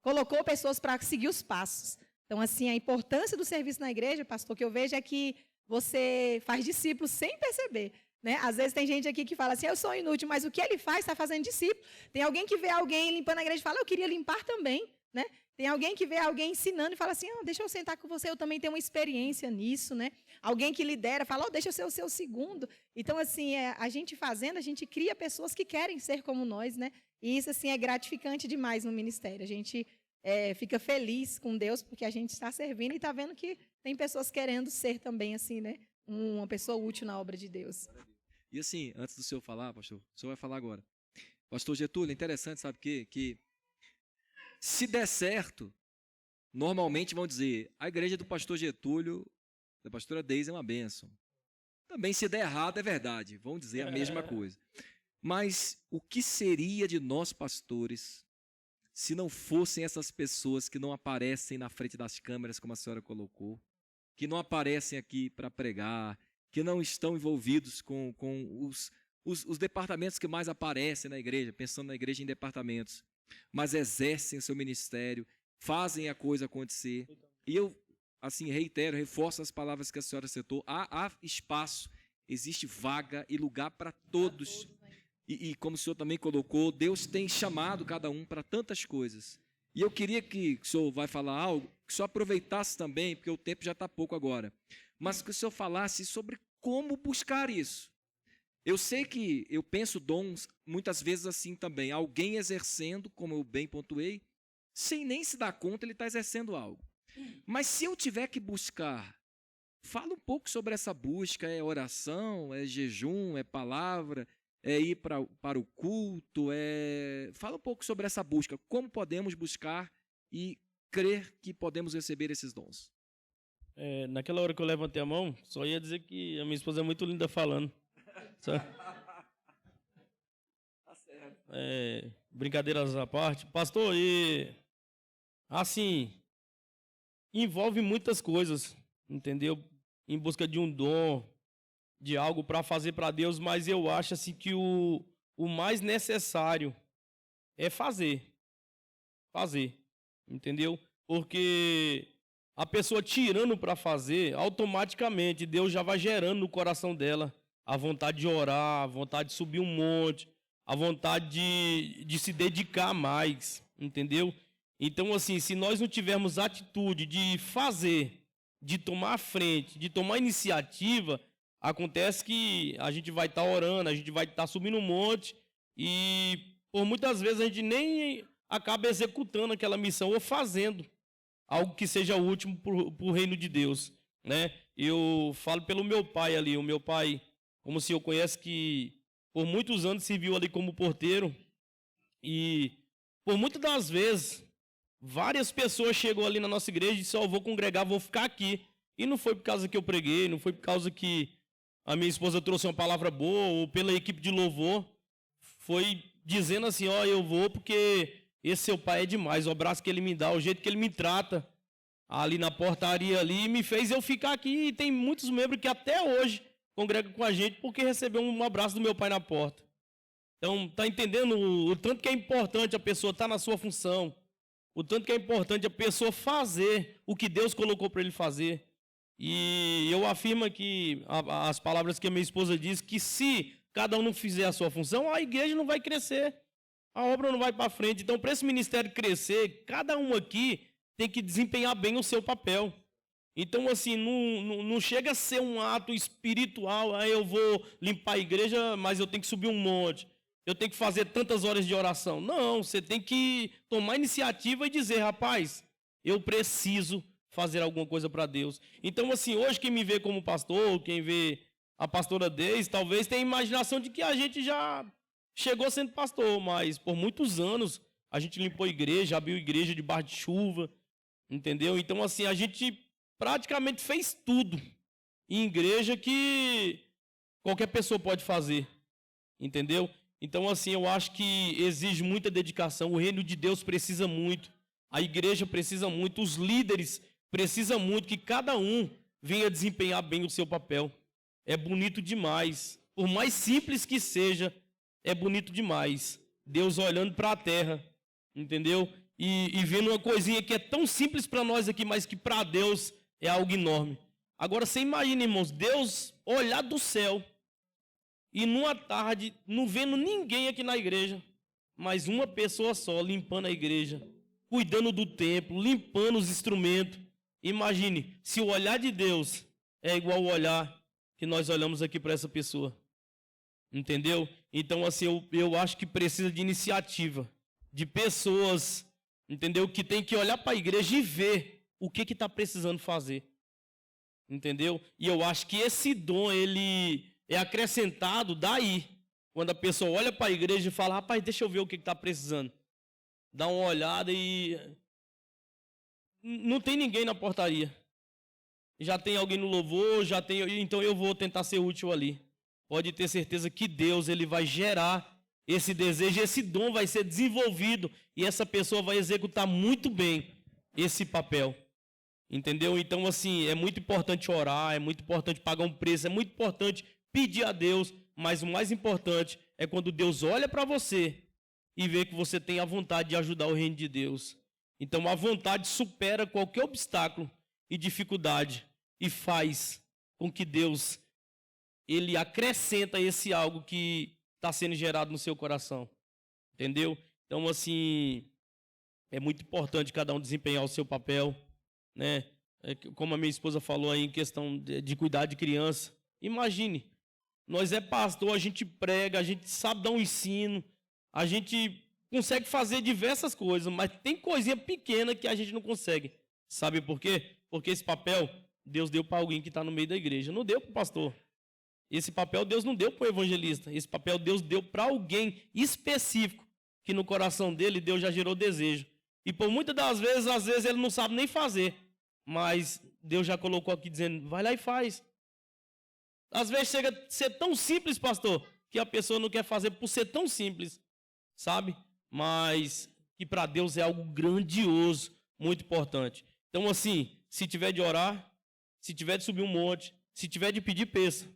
colocou pessoas para seguir os passos. Então, assim, a importância do serviço na igreja, pastor, que eu vejo é que você faz discípulos sem perceber. Né? Às vezes tem gente aqui que fala assim, eu sou inútil, mas o que ele faz está fazendo discípulo. Tem alguém que vê alguém limpando a igreja e fala, eu queria limpar também. Né? Tem alguém que vê alguém ensinando e fala assim, deixa eu sentar com você, eu também tenho uma experiência nisso. Né? Alguém que lidera fala, deixa eu ser o seu segundo. Então, assim, a gente fazendo, a gente cria pessoas que querem ser como nós. Né? E isso, assim, é gratificante demais no ministério. A gente fica feliz com Deus porque a gente está servindo e está vendo que tem pessoas querendo ser também assim, né? uma pessoa útil na obra de Deus. E assim, antes do senhor falar, pastor, o senhor vai falar agora. Pastor Getúlio, é interessante, sabe o quê? Que se der certo, normalmente vão dizer, a igreja do pastor Getúlio, da pastora Deise é uma bênção. Também se der errado é verdade, vão dizer a mesma coisa. Mas o que seria de nós pastores se não fossem essas pessoas que não aparecem na frente das câmeras, como a senhora colocou, que não aparecem aqui para pregar, que não estão envolvidos com os departamentos que mais aparecem na igreja, pensando na igreja em departamentos, mas exercem o seu ministério, fazem a coisa acontecer. E eu, assim, reitero, reforço as palavras que a senhora citou, há espaço, existe vaga e lugar para todos. E como o senhor também colocou, Deus tem chamado cada um para tantas coisas. E eu queria que o senhor vai falar algo, que o senhor aproveitasse também, porque o tempo já está pouco agora, mas que o senhor falasse sobre como buscar isso. Eu sei que eu penso dons muitas vezes assim também, alguém exercendo, como eu bem pontuei, sem nem se dar conta ele está exercendo algo. Mas se eu tiver que buscar, fala um pouco sobre essa busca, é oração, é jejum, é palavra, é ir para o culto, fala um pouco sobre essa busca, como podemos buscar e crer que podemos receber esses dons. Naquela hora que eu levantei a mão, só ia dizer que a minha esposa é muito linda falando. Tá certo. Brincadeiras à parte. Pastor, assim, envolve muitas coisas, entendeu? Em busca de um dom, de algo para fazer para Deus, mas eu acho assim que o mais necessário é fazer, entendeu? Porque a pessoa tirando para fazer, automaticamente Deus já vai gerando no coração dela a vontade de orar, a vontade de subir um monte, a vontade de se dedicar mais, entendeu? Então, assim, se nós não tivermos atitude de fazer, de tomar a frente, de tomar iniciativa, acontece que a gente vai estar orando, a gente vai estar subindo um monte e, por muitas vezes, a gente nem acaba executando aquela missão ou fazendo algo que seja útil para o reino de Deus, né? Eu falo pelo meu pai ali, o meu pai, como o senhor conhece, que por muitos anos serviu ali como porteiro e, por muitas das vezes, várias pessoas chegou ali na nossa igreja e disseram, vou congregar, vou ficar aqui. E não foi por causa que eu preguei, não foi por causa que a minha esposa trouxe uma palavra boa, ou pela equipe de louvor, foi dizendo assim, eu vou porque esse seu pai é demais, o abraço que ele me dá, o jeito que ele me trata ali na portaria ali, me fez eu ficar aqui, e tem muitos membros que até hoje congregam com a gente porque recebeu um abraço do meu pai na porta. Então, tá entendendo o tanto que é importante a pessoa estar na sua função, o tanto que é importante a pessoa fazer o que Deus colocou para ele fazer. E eu afirmo que as palavras que a minha esposa diz, que se cada um não fizer a sua função, a igreja não vai crescer, a obra não vai para frente. Então, para esse ministério crescer, cada um aqui tem que desempenhar bem o seu papel. Então, assim, não chega a ser um ato espiritual, eu vou limpar a igreja, mas eu tenho que subir um monte, eu tenho que fazer tantas horas de oração. Não, você tem que tomar iniciativa e dizer, rapaz, eu preciso fazer alguma coisa para Deus. Então, assim, hoje quem me vê como pastor, quem vê a pastora Deise, talvez tenha a imaginação de que a gente já chegou sendo pastor, mas por muitos anos a gente limpou igreja, abriu igreja debaixo de chuva, entendeu? Então, assim, a gente praticamente fez tudo em igreja que qualquer pessoa pode fazer, entendeu? Então, assim, eu acho que exige muita dedicação, o reino de Deus precisa muito, a igreja precisa muito, os líderes precisam muito que cada um venha desempenhar bem o seu papel. É bonito demais, por mais simples que seja, é bonito demais. Deus olhando para a terra, entendeu? E vendo uma coisinha que é tão simples para nós aqui, mas que para Deus é algo enorme. Agora, você imagina, irmãos, Deus olhar do céu e numa tarde, não vendo ninguém aqui na igreja, mas uma pessoa só limpando a igreja, cuidando do templo, limpando os instrumentos. Imagine, se o olhar de Deus é igual ao olhar que nós olhamos aqui para essa pessoa. Entendeu? Então, assim, eu acho que precisa de iniciativa, de pessoas, entendeu? Que tem que olhar para a igreja e ver o que está precisando fazer. entendeu? E eu acho que esse dom, ele é acrescentado daí, quando a pessoa olha para a igreja e fala, rapaz, deixa eu ver o que está precisando. Dá uma olhada e não tem ninguém na portaria. Já tem alguém no louvor, então eu vou tentar ser útil ali. Pode ter certeza que Deus, ele vai gerar esse desejo, esse dom vai ser desenvolvido e essa pessoa vai executar muito bem esse papel. Entendeu? Então, assim, é muito importante orar, é muito importante pagar um preço, é muito importante pedir a Deus, mas o mais importante é quando Deus olha para você e vê que você tem a vontade de ajudar o reino de Deus. Então, a vontade supera qualquer obstáculo e dificuldade e faz com que Deus, ele acrescenta esse algo que está sendo gerado no seu coração. Entendeu? Então, assim, é muito importante cada um desempenhar o seu papel, né? Como a minha esposa falou aí em questão de cuidar de criança. Imagine, nós é pastor, a gente prega, a gente sabe dar um ensino, a gente consegue fazer diversas coisas, mas tem coisinha pequena que a gente não consegue. Sabe por quê? Porque esse papel Deus deu para alguém que está no meio da igreja, não deu para o pastor. Esse papel Deus não deu para o evangelista, esse papel Deus deu para alguém específico, que no coração dele Deus já gerou desejo. E por muitas das vezes, às vezes ele não sabe nem fazer, mas Deus já colocou aqui dizendo, vai lá e faz. Às vezes chega a ser tão simples, pastor, que a pessoa não quer fazer por ser tão simples, sabe? Mas que para Deus é algo grandioso, muito importante. Então, assim, se tiver de orar, se tiver de subir um monte, se tiver de pedir, peça.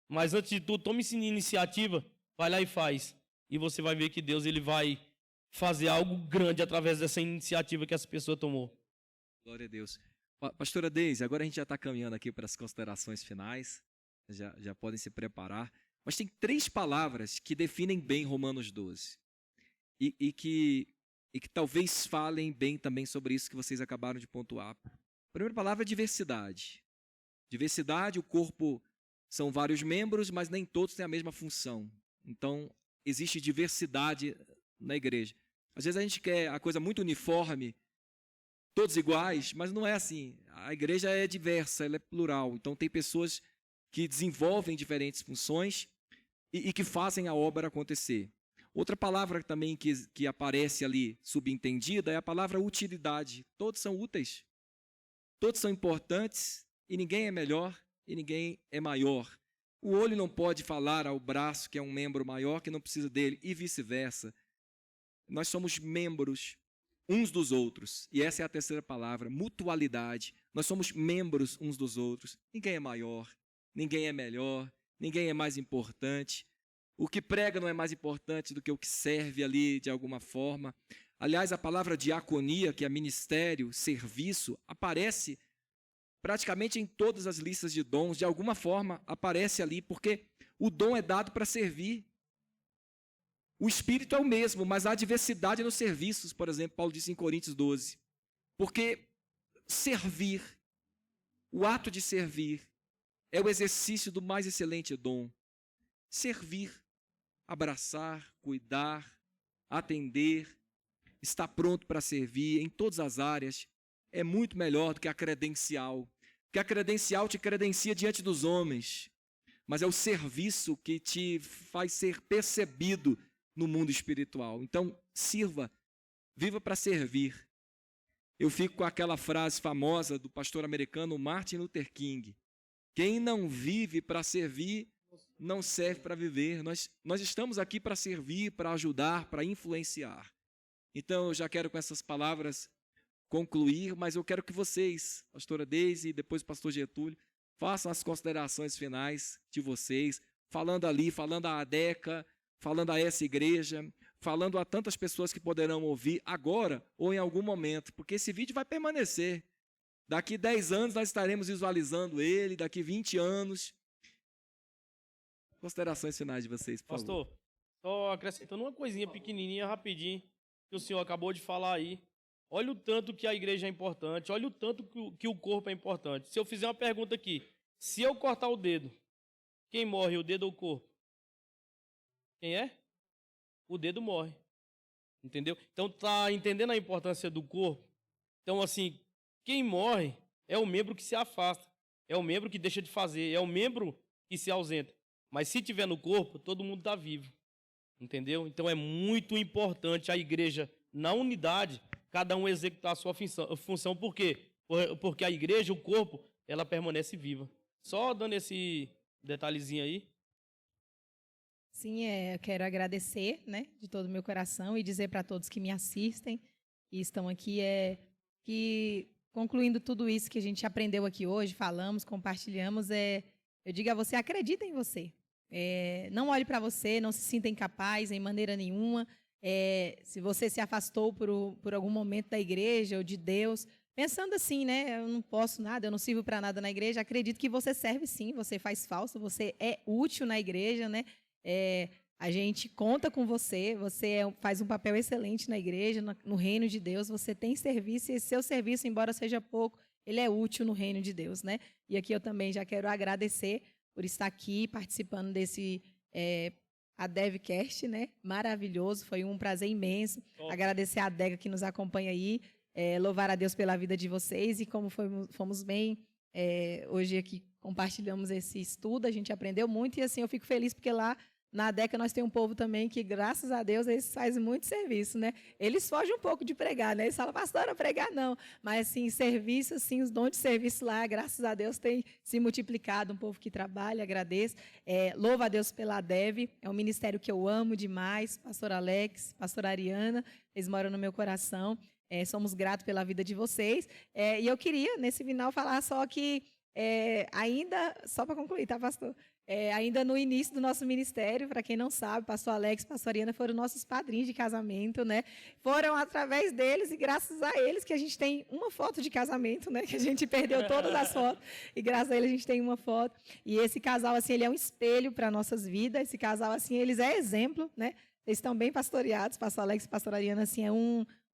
Mas antes de tudo, tome iniciativa, vai lá e faz. E você vai ver que Deus, ele vai fazer algo grande através dessa iniciativa que essa pessoa tomou. Glória a Deus. Pastora Deise, agora a gente já está caminhando aqui para as considerações finais. Já podem se preparar. Mas tem 3 palavras que definem bem Romanos 12. E que talvez falem bem também sobre isso que vocês acabaram de pontuar. A primeira palavra é diversidade. Diversidade, o corpo são vários membros, mas nem todos têm a mesma função. Então, existe diversidade na igreja. Às vezes a gente quer a coisa muito uniforme, todos iguais, mas não é assim. A igreja é diversa, ela é plural. Então, tem pessoas que desenvolvem diferentes funções e que fazem a obra acontecer. Outra palavra também que aparece ali subentendida é a palavra utilidade. Todos são úteis, todos são importantes e ninguém é melhor e ninguém é maior. O olho não pode falar ao braço, que é um membro maior, que não precisa dele, e vice-versa. Nós somos membros uns dos outros, e essa é a terceira palavra, mutualidade. Nós somos membros uns dos outros. Ninguém é maior, ninguém é melhor, ninguém é mais importante. O que prega não é mais importante do que o que serve ali de alguma forma. Aliás, a palavra diaconia, que é ministério, serviço, aparece praticamente em todas as listas de dons, de alguma forma aparece ali, porque o dom é dado para servir. O espírito é o mesmo, mas há diversidade nos serviços, por exemplo, Paulo disse em Coríntios 12. Porque servir, o ato de servir, é o exercício do mais excelente dom. Servir, abraçar, cuidar, atender, estar pronto para servir em todas as áreas, é muito melhor do que a credencial. Porque a credencial te credencia diante dos homens, mas é o serviço que te faz ser percebido no mundo espiritual. Então, sirva, viva para servir. Eu fico com aquela frase famosa do pastor americano Martin Luther King: quem não vive para servir, não serve para viver. Nós estamos aqui para servir, para ajudar, para influenciar. Então, eu já quero com essas palavras concluir, mas eu quero que vocês, pastora Deise e depois o pastor Getúlio, façam as considerações finais de vocês, falando ali, falando a ADECA, falando a essa igreja, falando a tantas pessoas que poderão ouvir agora ou em algum momento, porque esse vídeo vai permanecer. Daqui 10 anos nós estaremos visualizando ele, daqui 20 anos. Considerações finais de vocês, por favor. Pastor, só acrescentando uma coisinha pequenininha, rapidinho, que o senhor acabou de falar aí. Olha o tanto que a igreja é importante, olha o tanto que o corpo é importante. Se eu fizer uma pergunta aqui, se eu cortar o dedo, quem morre, o dedo ou o corpo? Quem é? O dedo morre. Entendeu? Então, tá entendendo a importância do corpo? Então, assim, quem morre é o membro que se afasta. é o membro que deixa de fazer, é o membro que se ausenta. Mas se tiver no corpo, todo mundo está vivo. Entendeu? Então é muito importante a igreja, na unidade, cada um executar a sua função. Por quê? Porque a igreja, o corpo, ela permanece viva. Só dando esse detalhezinho aí. Sim, eu quero agradecer, né, de todo o meu coração e dizer para todos que me assistem e estão aqui, que concluindo tudo isso que a gente aprendeu aqui hoje, falamos, compartilhamos, eu digo a você, acredita em você. Não olhe para você, não se sinta incapaz em maneira nenhuma. Se você se afastou por algum momento da igreja ou de Deus, pensando assim, né, eu não posso nada, eu não sirvo para nada na igreja, acredito que você serve sim, você faz falta, você é útil na igreja, né? A gente conta com você, você faz um papel excelente na igreja, no reino de Deus, você tem serviço e esse seu serviço, embora seja pouco, ele é útil no reino de Deus, né? E aqui eu também já quero agradecer por estar aqui participando desse ADEVcast, né? Maravilhoso, foi um prazer imenso. Agradecer a Adega que nos acompanha aí, louvar a Deus pela vida de vocês e como fomos bem, hoje aqui compartilhamos esse estudo, a gente aprendeu muito e assim eu fico feliz porque lá na ADECA nós temos um povo também que, graças a Deus, eles fazem muito serviço, né? Eles fogem um pouco de pregar, né? Eles falam, pastora, pregar não. Mas, assim, serviço, assim, os dons de serviço lá, graças a Deus, tem se multiplicado. Um povo que trabalha, agradeço. Louvo a Deus pela ADEV, é um ministério que eu amo demais. Pastor Alex, pastora Ariana, eles moram no meu coração. Somos gratos pela vida de vocês. E eu queria, nesse final, falar só que, ainda, só para concluir, tá, pastor? Ainda no início do nosso ministério, para quem não sabe, pastor Alex e pastor Ariana foram nossos padrinhos de casamento, né? Foram através deles e graças a eles que a gente tem uma foto de casamento, né? Que a gente perdeu todas as fotos e graças a eles a gente tem uma foto. E esse casal, assim, ele é um espelho para nossas vidas. Esse casal, assim, eles é exemplo, né? Eles estão bem pastoreados, pastor Alex e pastor Ariana, assim,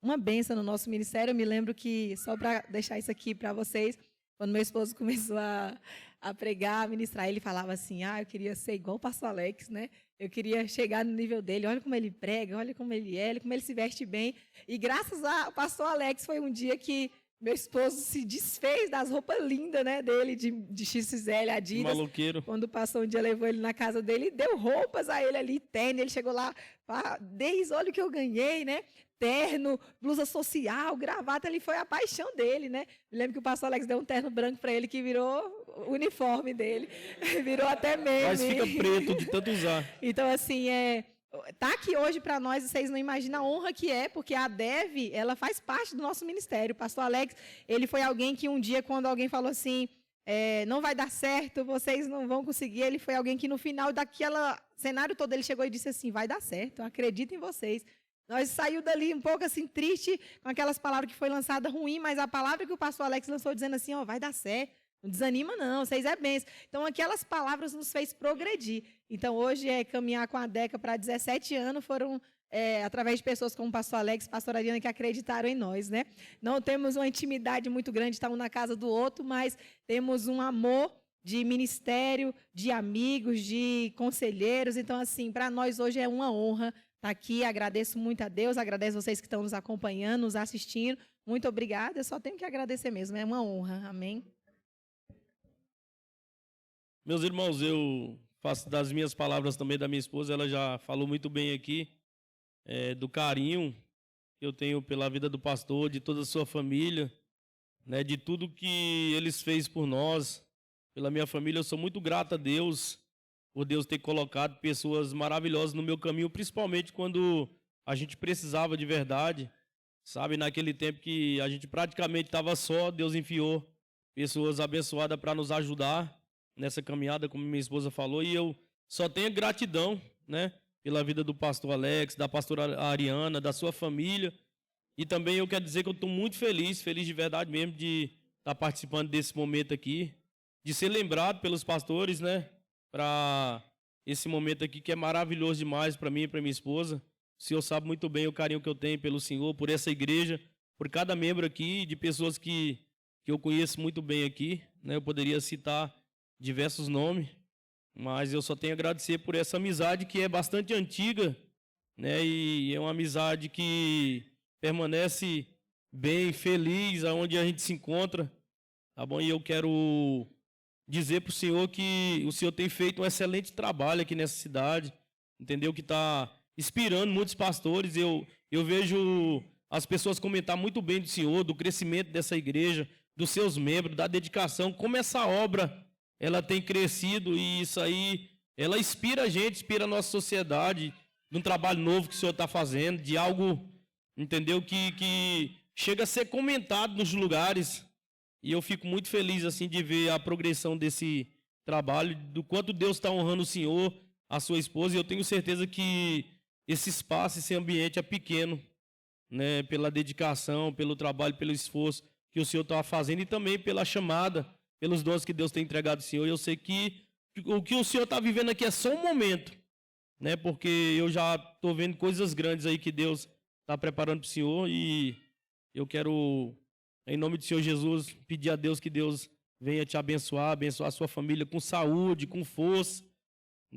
uma bênção no nosso ministério. Eu me lembro que, só para deixar isso aqui para vocês, quando meu esposo começou a pregar, a ministrar, ele falava assim, eu queria ser igual o pastor Alex, né? Eu queria chegar no nível dele, olha como ele prega, olha como ele olha como ele se veste bem. E graças ao pastor Alex, foi um dia que meu esposo se desfez das roupas lindas, né, dele, de XXL, Adidas. Maloqueiro. Quando passou um dia, levou ele na casa dele e deu roupas a ele ali, tênis, ele chegou lá, olha o que eu ganhei, né? Terno, blusa social, gravata, ele foi a paixão dele, né? Eu lembro que o pastor Alex deu um terno branco para ele que virou o uniforme dele, virou até meme. Mas fica preto de tanto usar. Então, assim, tá aqui hoje para nós, vocês não imaginam a honra que é, porque a ADEV, ela faz parte do nosso ministério. O pastor Alex, ele foi alguém que um dia, quando alguém falou assim, não vai dar certo, vocês não vão conseguir, ele foi alguém que no final daquele cenário todo, ele chegou e disse assim, vai dar certo, eu acredito em vocês. Nós saímos dali um pouco assim, triste, com aquelas palavras que foi lançada ruim, mas a palavra que o pastor Alex lançou dizendo assim, vai dar certo, não desanima não, vocês é bênção. Então, aquelas palavras nos fez progredir. Então, hoje, caminhar com a DECA para 17 anos, foram através de pessoas como o pastor Alex e a pastora Ariana que acreditaram em nós, né? Não temos uma intimidade muito grande, estamos na casa do outro, mas temos um amor de ministério, de amigos, de conselheiros. Então, assim, para nós hoje é uma honra estar aqui. Agradeço muito a Deus, agradeço vocês que estão nos acompanhando, nos assistindo. Muito obrigada, eu só tenho que agradecer mesmo, é uma honra. Amém? Meus irmãos, eu faço das minhas palavras também da minha esposa, ela já falou muito bem aqui, do carinho que eu tenho pela vida do pastor, de toda a sua família, né, de tudo que eles fez por nós, pela minha família. Eu sou muito grato a Deus, por Deus ter colocado pessoas maravilhosas no meu caminho, principalmente quando a gente precisava de verdade, sabe? Naquele tempo que a gente praticamente estava só, Deus enviou pessoas abençoadas para nos ajudar nessa caminhada, como minha esposa falou, e eu só tenho gratidão, né, pela vida do pastor Alex, da pastora Ariana, da sua família, e também eu quero dizer que eu estou muito feliz de verdade mesmo, de estar participando desse momento aqui, de ser lembrado pelos pastores, né, para esse momento aqui que é maravilhoso demais para mim e para minha esposa. O senhor sabe muito bem o carinho que eu tenho pelo senhor, por essa igreja, por cada membro aqui, de pessoas que eu conheço muito bem aqui, né? Eu poderia citar diversos nomes, mas eu só tenho a agradecer por essa amizade que é bastante antiga, né? E é uma amizade que permanece bem, feliz, aonde a gente se encontra, tá bom? E eu quero dizer para o senhor que o senhor tem feito um excelente trabalho aqui nessa cidade, entendeu? Que está inspirando muitos pastores. Eu vejo as pessoas comentar muito bem do senhor, do crescimento dessa igreja, dos seus membros, da dedicação, como essa obra ela tem crescido, e isso aí, ela inspira a gente, inspira a nossa sociedade, de um trabalho novo que o senhor está fazendo, de algo, entendeu, que chega a ser comentado nos lugares, e eu fico muito feliz assim de ver a progressão desse trabalho, do quanto Deus está honrando o senhor, a sua esposa, e eu tenho certeza que esse espaço, esse ambiente é pequeno, né, pela dedicação, pelo trabalho, pelo esforço que o senhor está fazendo, e também pela chamada, pelos dons que Deus tem entregado ao senhor. E eu sei que o que o senhor está vivendo aqui é só um momento, né? Porque eu já estou vendo coisas grandes aí que Deus está preparando para o senhor, e eu quero, em nome do Senhor Jesus, pedir a Deus que Deus venha te abençoar, abençoar a sua família com saúde, com força,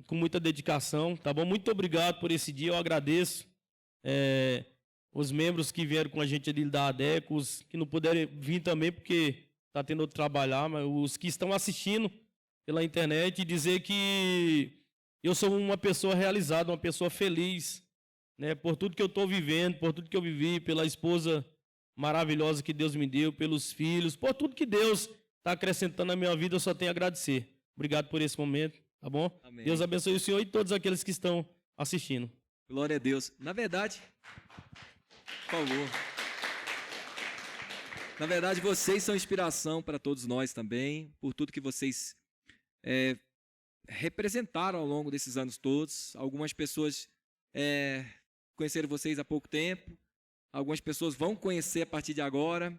com muita dedicação, tá bom? Muito obrigado por esse dia, eu agradeço os membros que vieram com a gente ali da ADECO, os que não puderam vir também porque está tendo outro trabalhar, mas os que estão assistindo pela internet, e dizer que eu sou uma pessoa realizada, uma pessoa feliz, né, por tudo que eu estou vivendo, por tudo que eu vivi, pela esposa maravilhosa que Deus me deu, pelos filhos, por tudo que Deus está acrescentando na minha vida, eu só tenho a agradecer. Obrigado por esse momento, tá bom? Amém. Deus abençoe o senhor e todos aqueles que estão assistindo. Glória a Deus. Na verdade, por favor. Na verdade, vocês são inspiração para todos nós também, por tudo que vocês representaram ao longo desses anos todos. Algumas pessoas conheceram vocês há pouco tempo, algumas pessoas vão conhecer a partir de agora,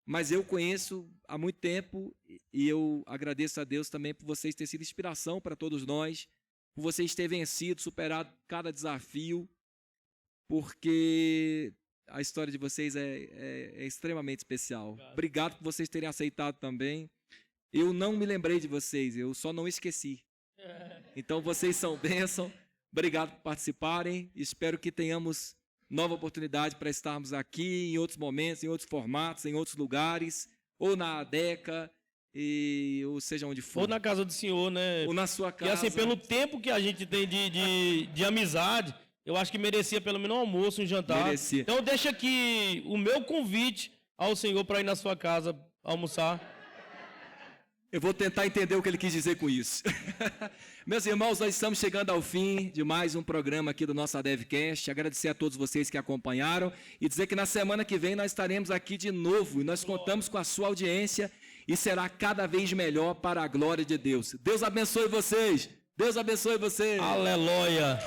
mas eu conheço há muito tempo, e eu agradeço a Deus também por vocês terem sido inspiração para todos nós, por vocês terem vencido, superado cada desafio, porque a história de vocês é extremamente especial. Obrigado por vocês terem aceitado também. Eu não me lembrei de vocês, eu só não esqueci. Então vocês são bênção. Obrigado por participarem. Espero que tenhamos nova oportunidade para estarmos aqui em outros momentos, em outros formatos, em outros lugares, ou na ADECA, ou seja onde for. Ou na casa do senhor, né? Ou na sua casa. E assim, pelo tempo que a gente tem de amizade, eu acho que merecia pelo menos um almoço, um jantar. Merecia. Então deixa aqui o meu convite ao senhor para ir na sua casa almoçar. Eu vou tentar entender o que ele quis dizer com isso. Meus irmãos, nós estamos chegando ao fim de mais um programa aqui do nosso ADEVcast. Agradecer a todos vocês que acompanharam e dizer que na semana que vem nós estaremos aqui de novo, e nós contamos com a sua audiência, e será cada vez melhor para a glória de Deus. Deus abençoe vocês. Deus abençoe vocês. Aleluia.